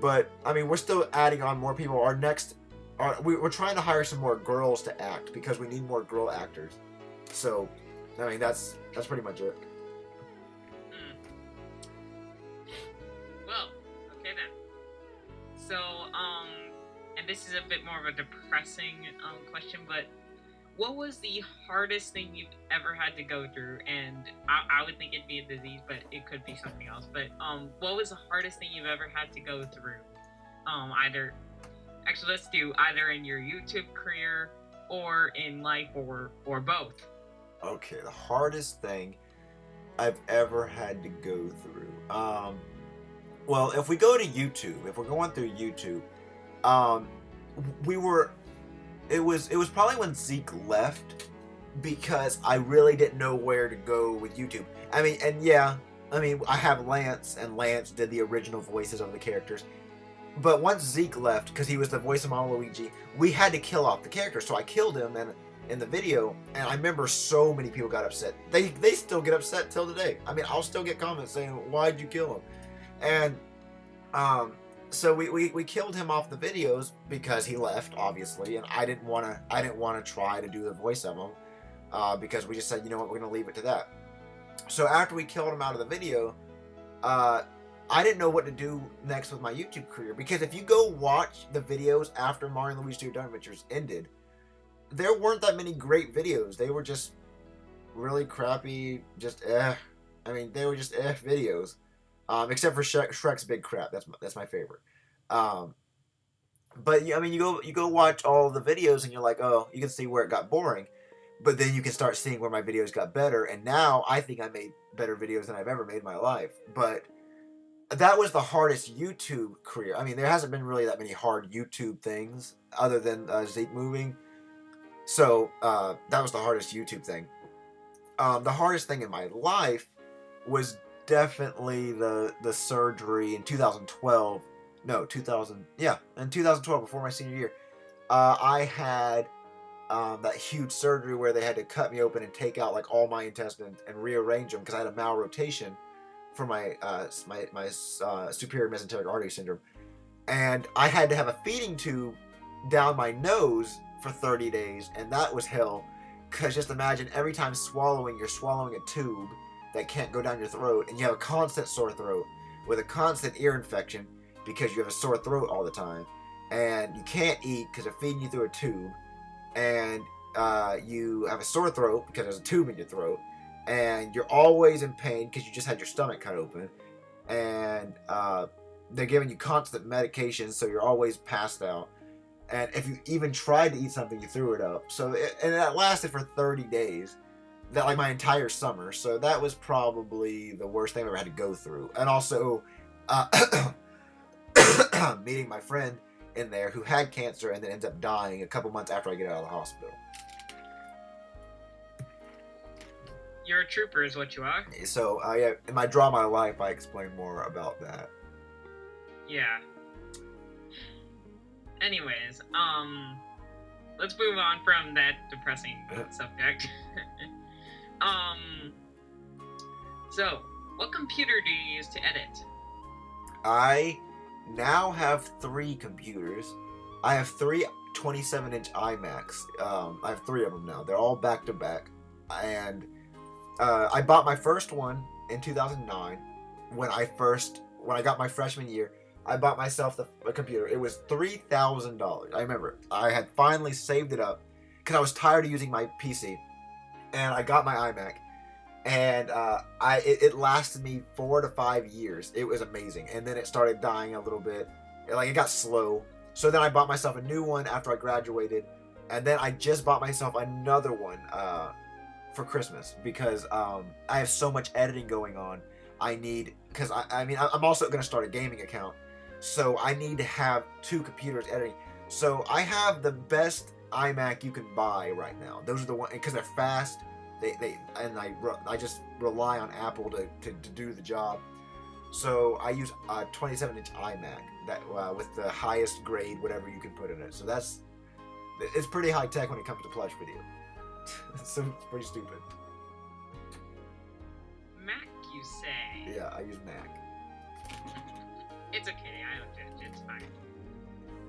But I mean, we're still adding on more people. We're trying to hire some more girls to act because we need more girl actors. So, I mean, that's pretty much it. Well, okay then. So, and this is a bit more of a depressing question, but what was the hardest thing you've ever had to go through? And I would think it'd be a disease, but it could be something else. But what was the hardest thing you've ever had to go through? Let's do either in your YouTube career or in life or both. Okay, the hardest thing I've ever had to go through. Well, if we go to YouTube, if we're going through YouTube, it was probably when Zeke left, because I really didn't know where to go with YouTube. I mean, I have Lance, and Lance did the original voices of the characters. But once Zeke left, because he was the voice of Mama Luigi, we had to kill off the character. So I killed him in the video, and I remember so many people got upset. They still get upset till today. I mean, I'll still get comments saying, "Why'd you kill him?" And so we killed him off the videos because he left, obviously, and I didn't want to try to do the voice of him because we just said, you know what, we're gonna leave it to that. So after we killed him out of the video, I didn't know what to do next with my YouTube career, because if you go watch the videos after Mario and Luigi 2 Dark Adventures ended, there weren't that many great videos. They were just really crappy, I mean, they were just videos. Except for Shrek's Big Crap. That's my favorite. But I mean, you go watch all the videos, and you're like, oh, you can see where it got boring. But then you can start seeing where my videos got better, and now I think I made better videos than I've ever made in my life. But that was the hardest YouTube career. I mean, there hasn't been really that many hard YouTube things other than Zeke moving. So that was the hardest YouTube thing. The hardest thing in my life was definitely the surgery in 2012. No, 2000. Yeah, in 2012, before my senior year, I had that huge surgery where they had to cut me open and take out like all my intestines and rearrange them because I had a malrotation for my superior mesenteric artery syndrome, and I had to have a feeding tube down my nose for 30 days, and that was hell. Because just imagine every time you're swallowing a tube that can't go down your throat, and you have a constant sore throat with a constant ear infection because you have a sore throat all the time, and you can't eat because they're feeding you through a tube, and you have a sore throat because there's a tube in your throat, and you're always in pain because you just had your stomach cut open, and they're giving you constant medications, so you're always passed out, and if you even tried to eat something, you threw it up. So and that lasted for 30 days. That, like, my entire summer. So that was probably the worst thing I've ever had to go through. And also meeting my friend in there who had cancer and then ends up dying a couple months after I get out of the hospital. You're a trooper is what you are. So yeah, in my Draw My Life, I explain more about that. Yeah. Anyways, let's move on from that depressing subject. So, what computer do you use to edit? I now have 3 computers. I have 3 27-inch iMacs. I have 3 of them now. They're all back to back. And I bought my first one in 2009 when I got my freshman year. I bought myself a computer. It was $3,000. I remember I had finally saved it up because I was tired of using my PC, and I got my iMac. And it lasted me 4 to 5 years. It was amazing. And then it started dying a little bit. It got slow. So then I bought myself a new one after I graduated. And then I just bought myself another one for Christmas because I have so much editing going on. Because I'm also going to start a gaming account. So I need to have 2 computers editing. So I have the best iMac you can buy right now. Those are the ones, because they're fast. I just rely on Apple to do the job. So I use a 27-inch iMac that with the highest grade, whatever you can put in it. So it's pretty high tech when it comes to plush video. So it's pretty stupid. Mac, you say? Yeah, I use Mac. It's okay, I don't judge, it's fine.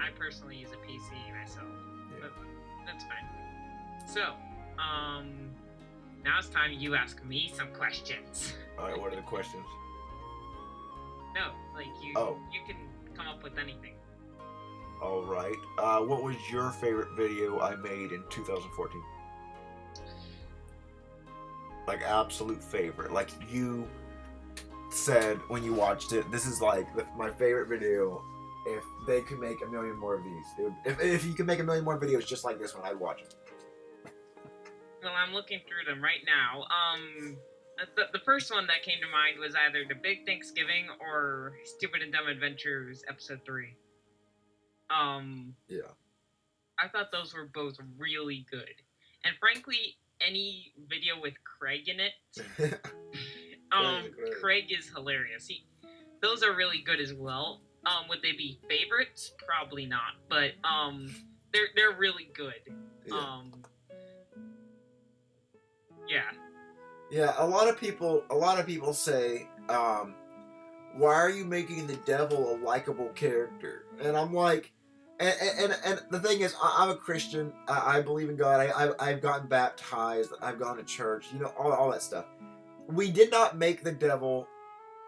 I personally use a PC myself, but that's fine. So, now it's time you ask me some questions. Alright, what are the questions? No, you can come up with anything. Alright. What was your favorite video I made in 2014? Absolute favorite. You said when you watched it, this is my favorite video. If they could make a million more of these, if you could make a million more videos just like this one, I'd watch them. Well, I'm looking through them right now. The first one that came to mind was either The Big Thanksgiving or Stupid and Dumb Adventures Episode 3. Yeah. I thought those were both really good. And frankly, any video with Craig in it, Craig is hilarious. Those are really good as well. Would they be favorites? Probably not. But they're really good. Yeah. Yeah. Yeah, a lot of people say, why are you making the devil a likable character? And I'm like, and the thing is, I'm a Christian. I believe in God. I've gotten baptized. I've gone to church. All that stuff. We did not make the devil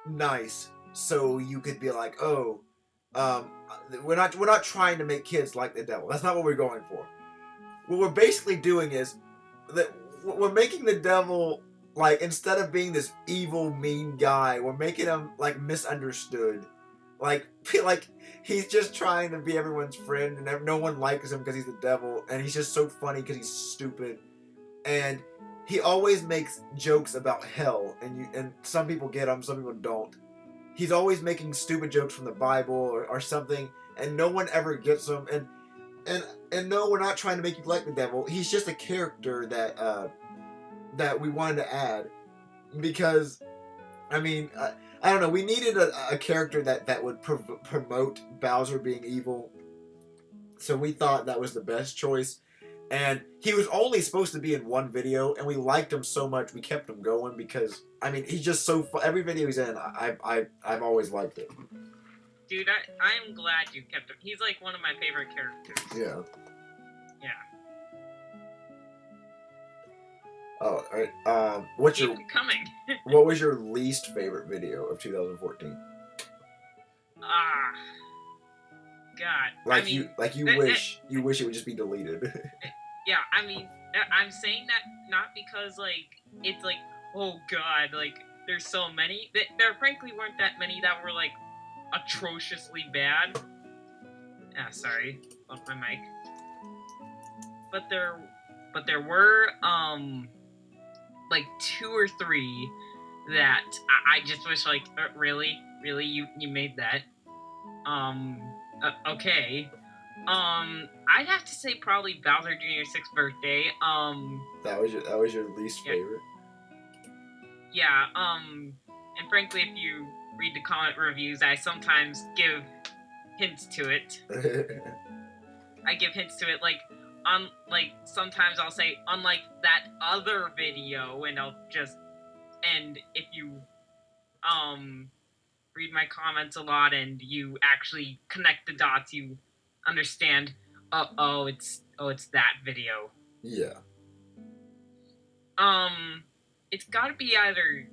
nice so you could be like, oh, we're not trying to make kids like the devil. That's not what we're going for. What we're basically doing is that we're making the devil, instead of being this evil, mean guy, we're making him misunderstood. He's just trying to be everyone's friend, and no one likes him because he's the devil, and he's just so funny because he's stupid. And he always makes jokes about hell, and some people get them, some people don't. He's always making stupid jokes from the Bible or something, and no one ever gets them. And no, we're not trying to make you like the devil. He's just a character that we wanted to add because, I don't know. We needed a character that would promote Bowser being evil, so we thought that was the best choice. And he was only supposed to be in one video, and we liked him so much we kept him going because he's just so fun. Every video he's in, I've always liked it. Dude, I'm glad you kept him. He's one of my favorite characters. Yeah. Yeah. Oh, all right. What's Keep coming. What was your least favorite video of 2014? God. You wish it would just be deleted. Yeah, I'm saying that not because it's oh God, there's so many. There frankly weren't that many that were atrociously bad. Sorry, off my mic. But there were 2 or 3 that I just wish really you made that. Okay. I'd have to say probably Bowser Jr.'s 6th birthday. That was your least favorite? Yeah, and frankly, if you read the comment reviews, I sometimes give hints to it. I give hints to it, like sometimes I'll say unlike that other video, and if you read my comments a lot and you actually connect the dots, you understand. It's that video. Yeah. It's got to be either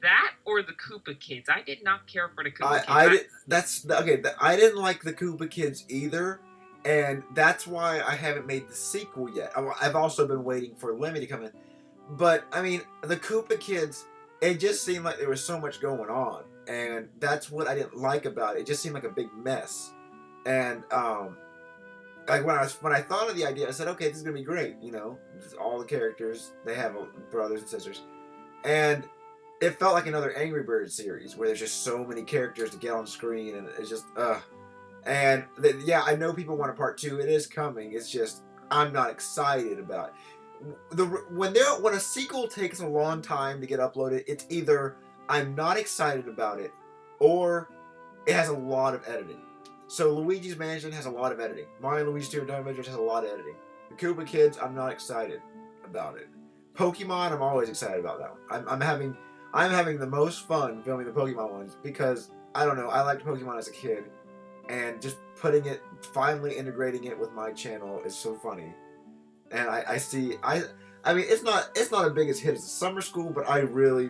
that or the Koopa Kids. I did not care for the Koopa Kids. I didn't like the Koopa Kids either, and that's why I haven't made the sequel yet. I've also been waiting for Lemmy to come in, but I mean, the Koopa Kids, it just seemed like there was so much going on, and that's what I didn't like about it. It just seemed like a big mess, and like when I thought of the idea, I said, okay, this is gonna be great. You know, all the characters, they have brothers and sisters, and it felt like another Angry Birds series where there's just so many characters to get on screen, and it's just And yeah, I know people want a part 2. It is coming. It's just I'm not excited about it. When a sequel takes a long time to get uploaded, it's either I'm not excited about it, or it has a lot of editing. So Luigi's Mansion has a lot of editing. Mario and Luigi's 2 Time Adventures has a lot of editing. The Koopa Kids, I'm not excited about it. Pokemon, I'm always excited about that one. I'm having the most fun filming the Pokemon ones because I don't know, I liked Pokemon as a kid, and just finally integrating it with my channel is so funny. And I mean it's not as big as hit as the Summer School, but I really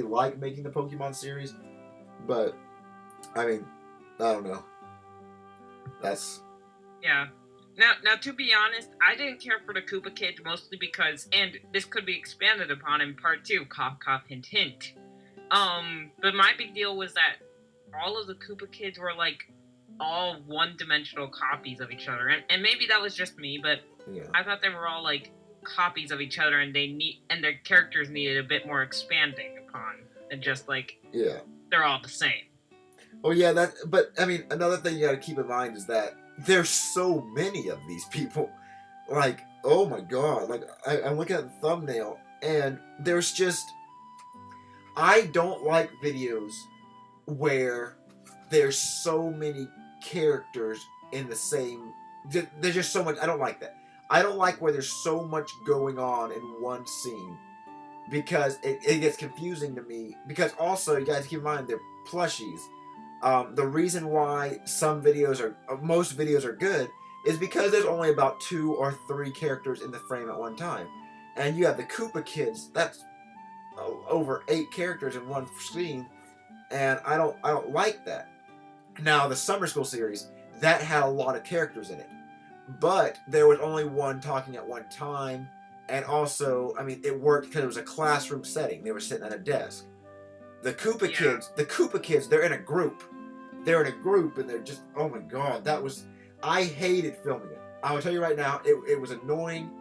like making the Pokemon series. But I mean, I don't know. Yeah. Now, to be honest, I didn't care for the Koopa Kids mostly because, and this could be expanded upon in part 2, cough, cough, hint, hint. But my big deal was that all of the Koopa Kids were, like, all one-dimensional copies of each other. And maybe that was just me, but Yeah. I thought they were all, like, copies of each other, and their characters needed a bit more expanding upon than just, like, Yeah. they're all the same. Oh yeah, but I mean, another thing you gotta keep in mind is that there's so many of these people. Like, oh my god, like, I'm looking at the thumbnail, and there's just, I don't like videos where there's so many characters in the same, there's just so much, I don't like that. I don't like where there's so much going on in one scene, because it gets confusing to me, because also, you guys keep in mind, they're plushies. The reason why most videos are good is because there's only about 2 or 3 characters in the frame at one time. And you have the Koopa Kids, that's over 8 characters in one scene, and I don't like that. Now, the Summer School series, that had a lot of characters in it, but there was only one talking at one time, and also, I mean, it worked because it was a classroom setting. They were sitting at a desk. The Koopa Kids, they're in a group. They're in a group, and they're just, oh my god, I hated filming it. I will tell you right now, it was annoying.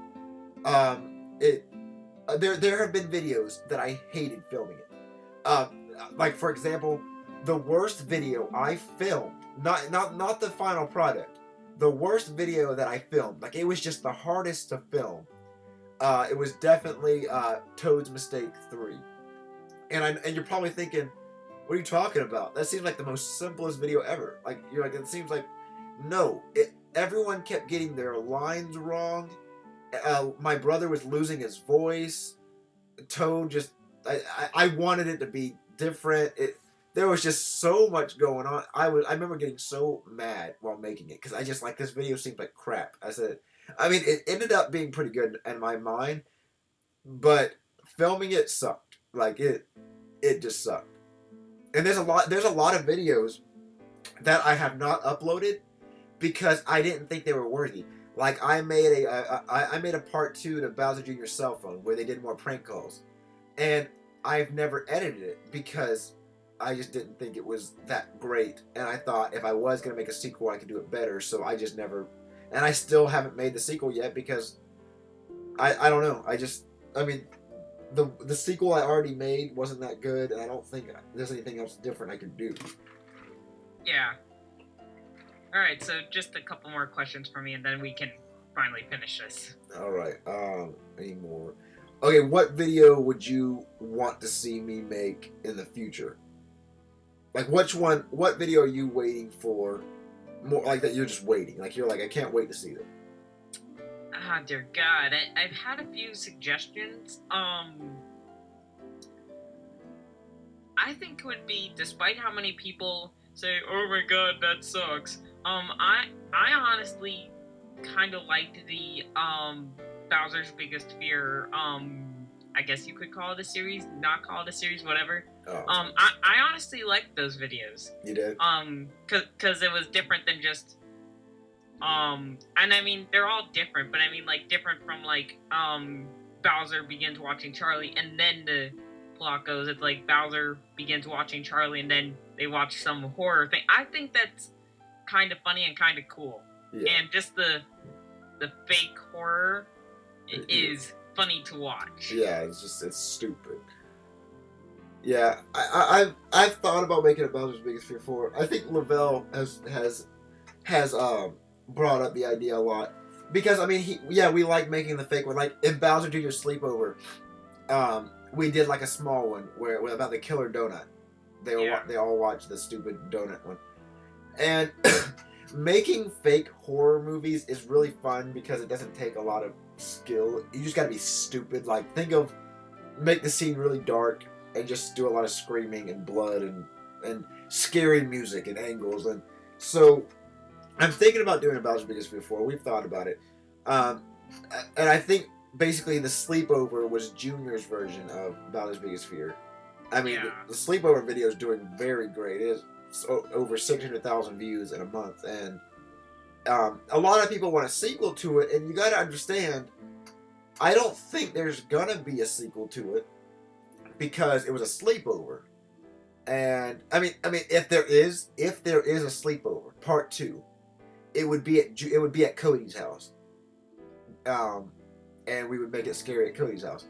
There have been videos that I hated filming it. Like, for example, the worst video I filmed, not the final product, the worst video that I filmed, like, it was just the hardest to film. It was definitely Toad's Mistake 3. And you're probably thinking, what are you talking about? That seems like the most simplest video ever. Like, you're like, it seems like, no. Everyone kept getting their lines wrong. My brother was losing his voice. Toad just, I wanted it to be different. There was just so much going on. I remember getting so mad while making it, because I just, like, this video seemed like crap. I mean, it ended up being pretty good in my mind, but filming it sucked. Like, it just sucked. And there's a lot of videos that I have not uploaded because I didn't think they were worthy. Like, I made a part 2 to Bowser Jr.'s cell phone where they did more prank calls, and I've never edited it because I just didn't think it was that great, and I thought if I was gonna make a sequel, I could do it better. So I just never, and I still haven't made the sequel yet because I don't know. I mean, the sequel I already made wasn't that good, and I don't think there's anything else different I could do. Yeah. Alright, so just a couple more questions for me, and then we can finally finish this. Alright, any more? Okay, what video would you want to see me make in the future? Like, what video are you waiting for? More like that you're just waiting. Like, you're like, I can't wait to see them. Ah, dear God, I've had a few suggestions. I think it would be, despite how many people say, "Oh my God, that sucks." I honestly kind of liked the Bowser's Biggest Fear. I guess you could call it a series, not call it a series, whatever. Oh, I honestly liked those videos. you did? Cause it was different than just and I mean they're all different, but I mean like different from like Bowser begins watching Charlie and then the plot goes. It's like Bowser begins watching Charlie and then they watch some horror thing. I think that's kind of funny and kind of cool. Yeah. And just the fake horror is funny to watch. Yeah, it's stupid. Yeah, I've thought about making a Bowser's Biggest Fear 4. I think Lavelle has brought up the idea a lot because I mean we like making the fake one. Like in Bowser Jr.'s Sleepover, we did like a small one where about the killer donut. They all watched the stupid donut one, and making fake horror movies is really fun because it doesn't take a lot of skill. You just gotta be stupid. Like make the scene really dark and just do a lot of screaming and blood and scary music and angles. And so I'm thinking about doing a Bowser's Biggest Fear 4. We've thought about it, and I think basically the Sleepover was Junior's version of Bowser's Biggest Fear. I mean, the Sleepover video is doing very great. It is over 600,000 views in a month, and a lot of people want a sequel to it. And you got to understand, I don't think there's gonna be a sequel to it because it was a sleepover. And I mean, if there is a Sleepover Part 2, it would be at Cody's house, and we would make it scary at Cody's house.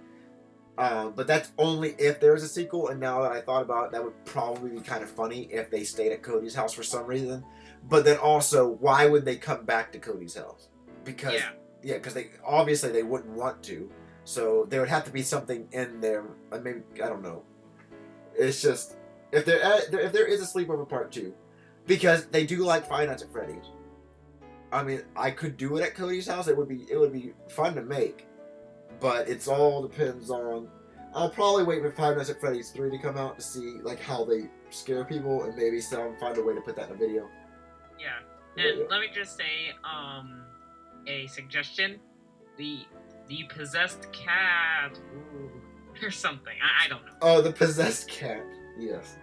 But that's only if there's a sequel. And now that I thought about it, that would probably be kind of funny if they stayed at Cody's house for some reason. But then also, why would they come back to Cody's house? Because they obviously they wouldn't want to. So there would have to be something in there. Maybe I don't know. It's just if there is a Sleepover Part 2, because they do like Five Nights at Freddy's. I mean, I could do it at Cody's house. It would be fun to make. But it's all depends on. I'll probably wait for Five Nights at Freddy's 3 to come out to see like how they scare people and maybe find a way to put that in a video. Yeah, and let me just say, a suggestion: the possessed cat, or something. I don't know. Oh, the possessed cat. Yes.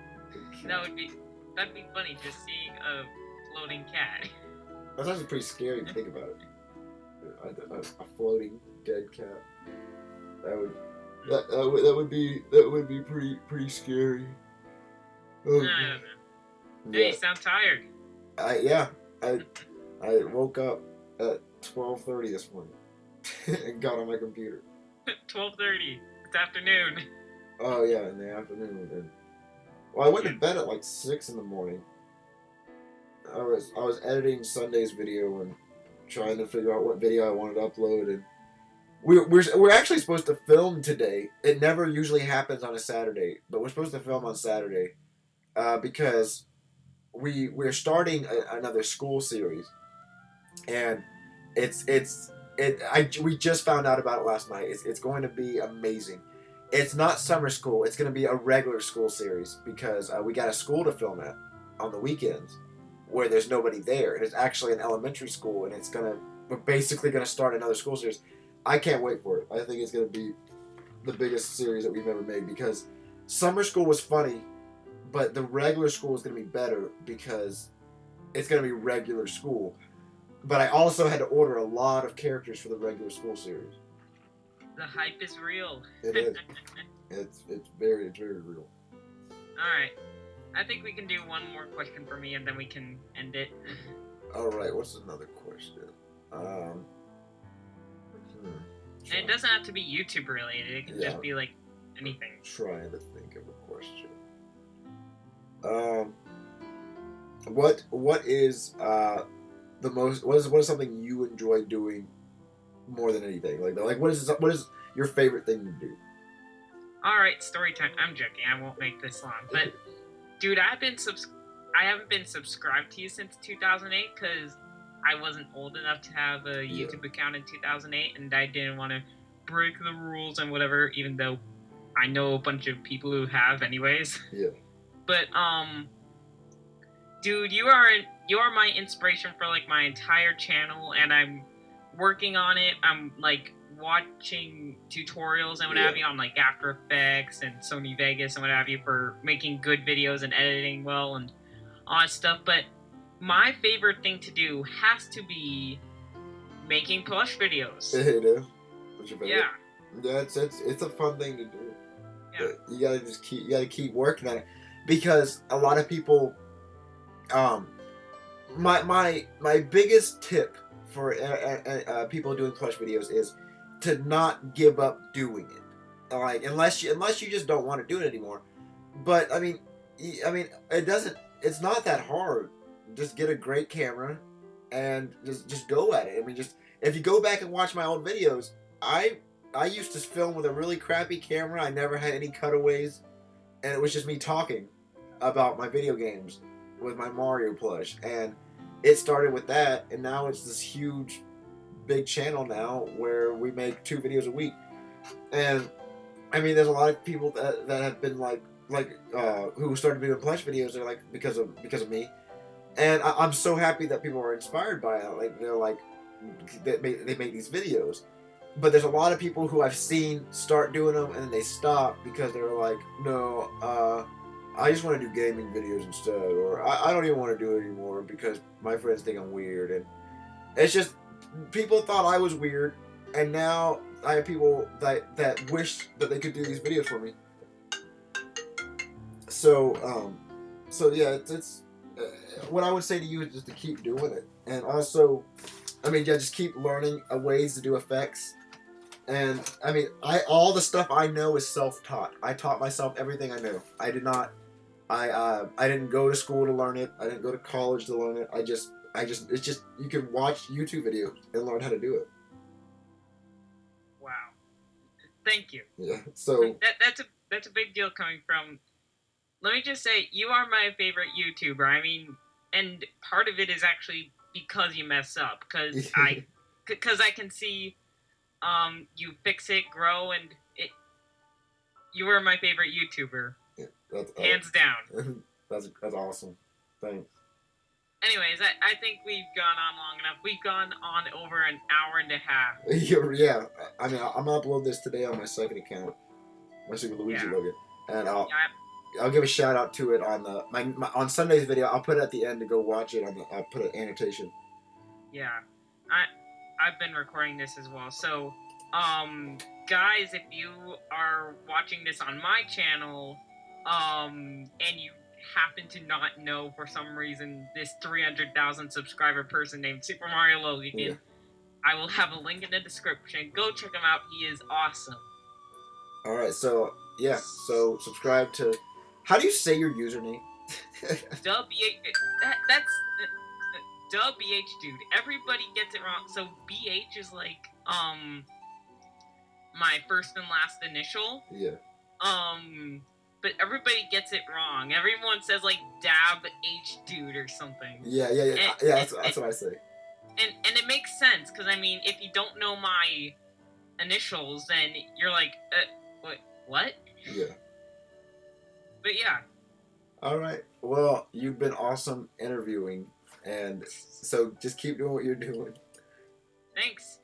That'd be funny, just seeing a floating cat. That's actually pretty scary to think about it. A floating dead cat. That would be pretty scary. Oh, I don't know. Hey, you sound tired. I woke up at 12:30 this morning and got on my computer. 12:30. It's afternoon. Oh yeah, in the afternoon. And, well, I went to bed at like 6 in the morning. I was editing Sunday's video and trying to figure out what video I wanted to upload, and we're actually supposed to film today. It never usually happens on a Saturday, but we're supposed to film on Saturday because we're starting another school series, and we just found out about it last night. It's going to be amazing. It's not summer school. It's going to be a regular school series because we got a school to film at on the weekends where there's nobody there. And it's actually an elementary school, and we're basically going to start another school series. I can't wait for it. I think it's going to be the biggest series that we've ever made because summer school was funny, but the regular school is going to be better because it's going to be regular school. But I also had to order a lot of characters for the regular school series. The hype is real. It is. It's very real. Alright. I think we can do one more question for me and then we can end it. Alright, what's another question? And it doesn't have to be YouTube related, it can just be like anything. I'm trying to think of a question. What is what is something you enjoy doing more than anything? Like what is your favorite thing to do? Alright, story time. I'm joking, I won't make this long. But dude, I haven't been subscribed to you since 2008 because I wasn't old enough to have a Yeah. YouTube account in 2008, and I didn't want to break the rules and whatever, even though I know a bunch of people who have anyways. Yeah. But dude, you are my inspiration for like my entire channel, and I'm working on it. I'm like watching tutorials and what have you on like After Effects and Sony Vegas and what have you for making good videos and editing well and all that stuff. But my favorite thing to do has to be making plush videos. You know? What's your favorite? Yeah. Yeah, it's a fun thing to do. Yeah. But you gotta keep working on it, because a lot of people, my biggest tip for people doing plush videos is to not give up doing it. Like unless you just don't want to do it anymore. But I mean it's not that hard. Just get a great camera and just go at it. I mean, just if you go back and watch my old videos, I used to film with a really crappy camera. I never had any cutaways, and it was just me talking about my video games with my Mario plush. And it started with that, and now it's this huge, big channel now where we make 2 videos a week. And I mean, there's a lot of people that have been who started doing plush videos are like because of me. And I'm so happy that people are inspired by it. Like they're like they make these videos. But there's a lot of people who I've seen start doing them and then they stop because they're like, no, I just want to do gaming videos instead, or I don't even want to do it anymore because my friends think I'm weird. And it's just people thought I was weird, and now I have people that wish that they could do these videos for me. So yeah, it's what I would say to you is just to keep doing it, and also, I mean, yeah, just keep learning ways to do effects. And I mean, all the stuff I know is self-taught. I taught myself everything I know. I did not. I didn't go to school to learn it. I didn't go to college to learn it. It's just you can watch YouTube videos and learn how to do it. Wow. Thank you. Yeah. So that's a big deal coming from. Let me just say, you are my favorite YouTuber. I mean, and part of it is actually because you mess up, because I can see you fix it, grow, and you are my favorite YouTuber. Yeah, that's, hands down. That's awesome. Thanks. Anyways, I think we've gone on long enough. We've gone on over an hour and a half. Yeah. I mean, I'm gonna upload this today on my second account, my SuperMarioLogan, and I'll give a shout out to it on my on Sunday's video. I'll put it at the end to go watch it. I'll put an annotation. Yeah, I've been recording this as well. So, guys, if you are watching this on my channel, and you happen to not know for some reason this 300,000 subscriber person named SuperMarioLogan, I will have a link in the description. Go check him out. He is awesome. All right, so yeah, so subscribe to. How do you say your username? That's BH, dude. Everybody gets it wrong. So BH is like my first and last initial. Yeah. But everybody gets it wrong. Everyone says like Dab H dude or something. Yeah. That's what I say. And it makes sense, because I mean, if you don't know my initials, then you're like, what? Yeah. But yeah. All right. Well, you've been awesome interviewing, and so just keep doing what you're doing. Thanks.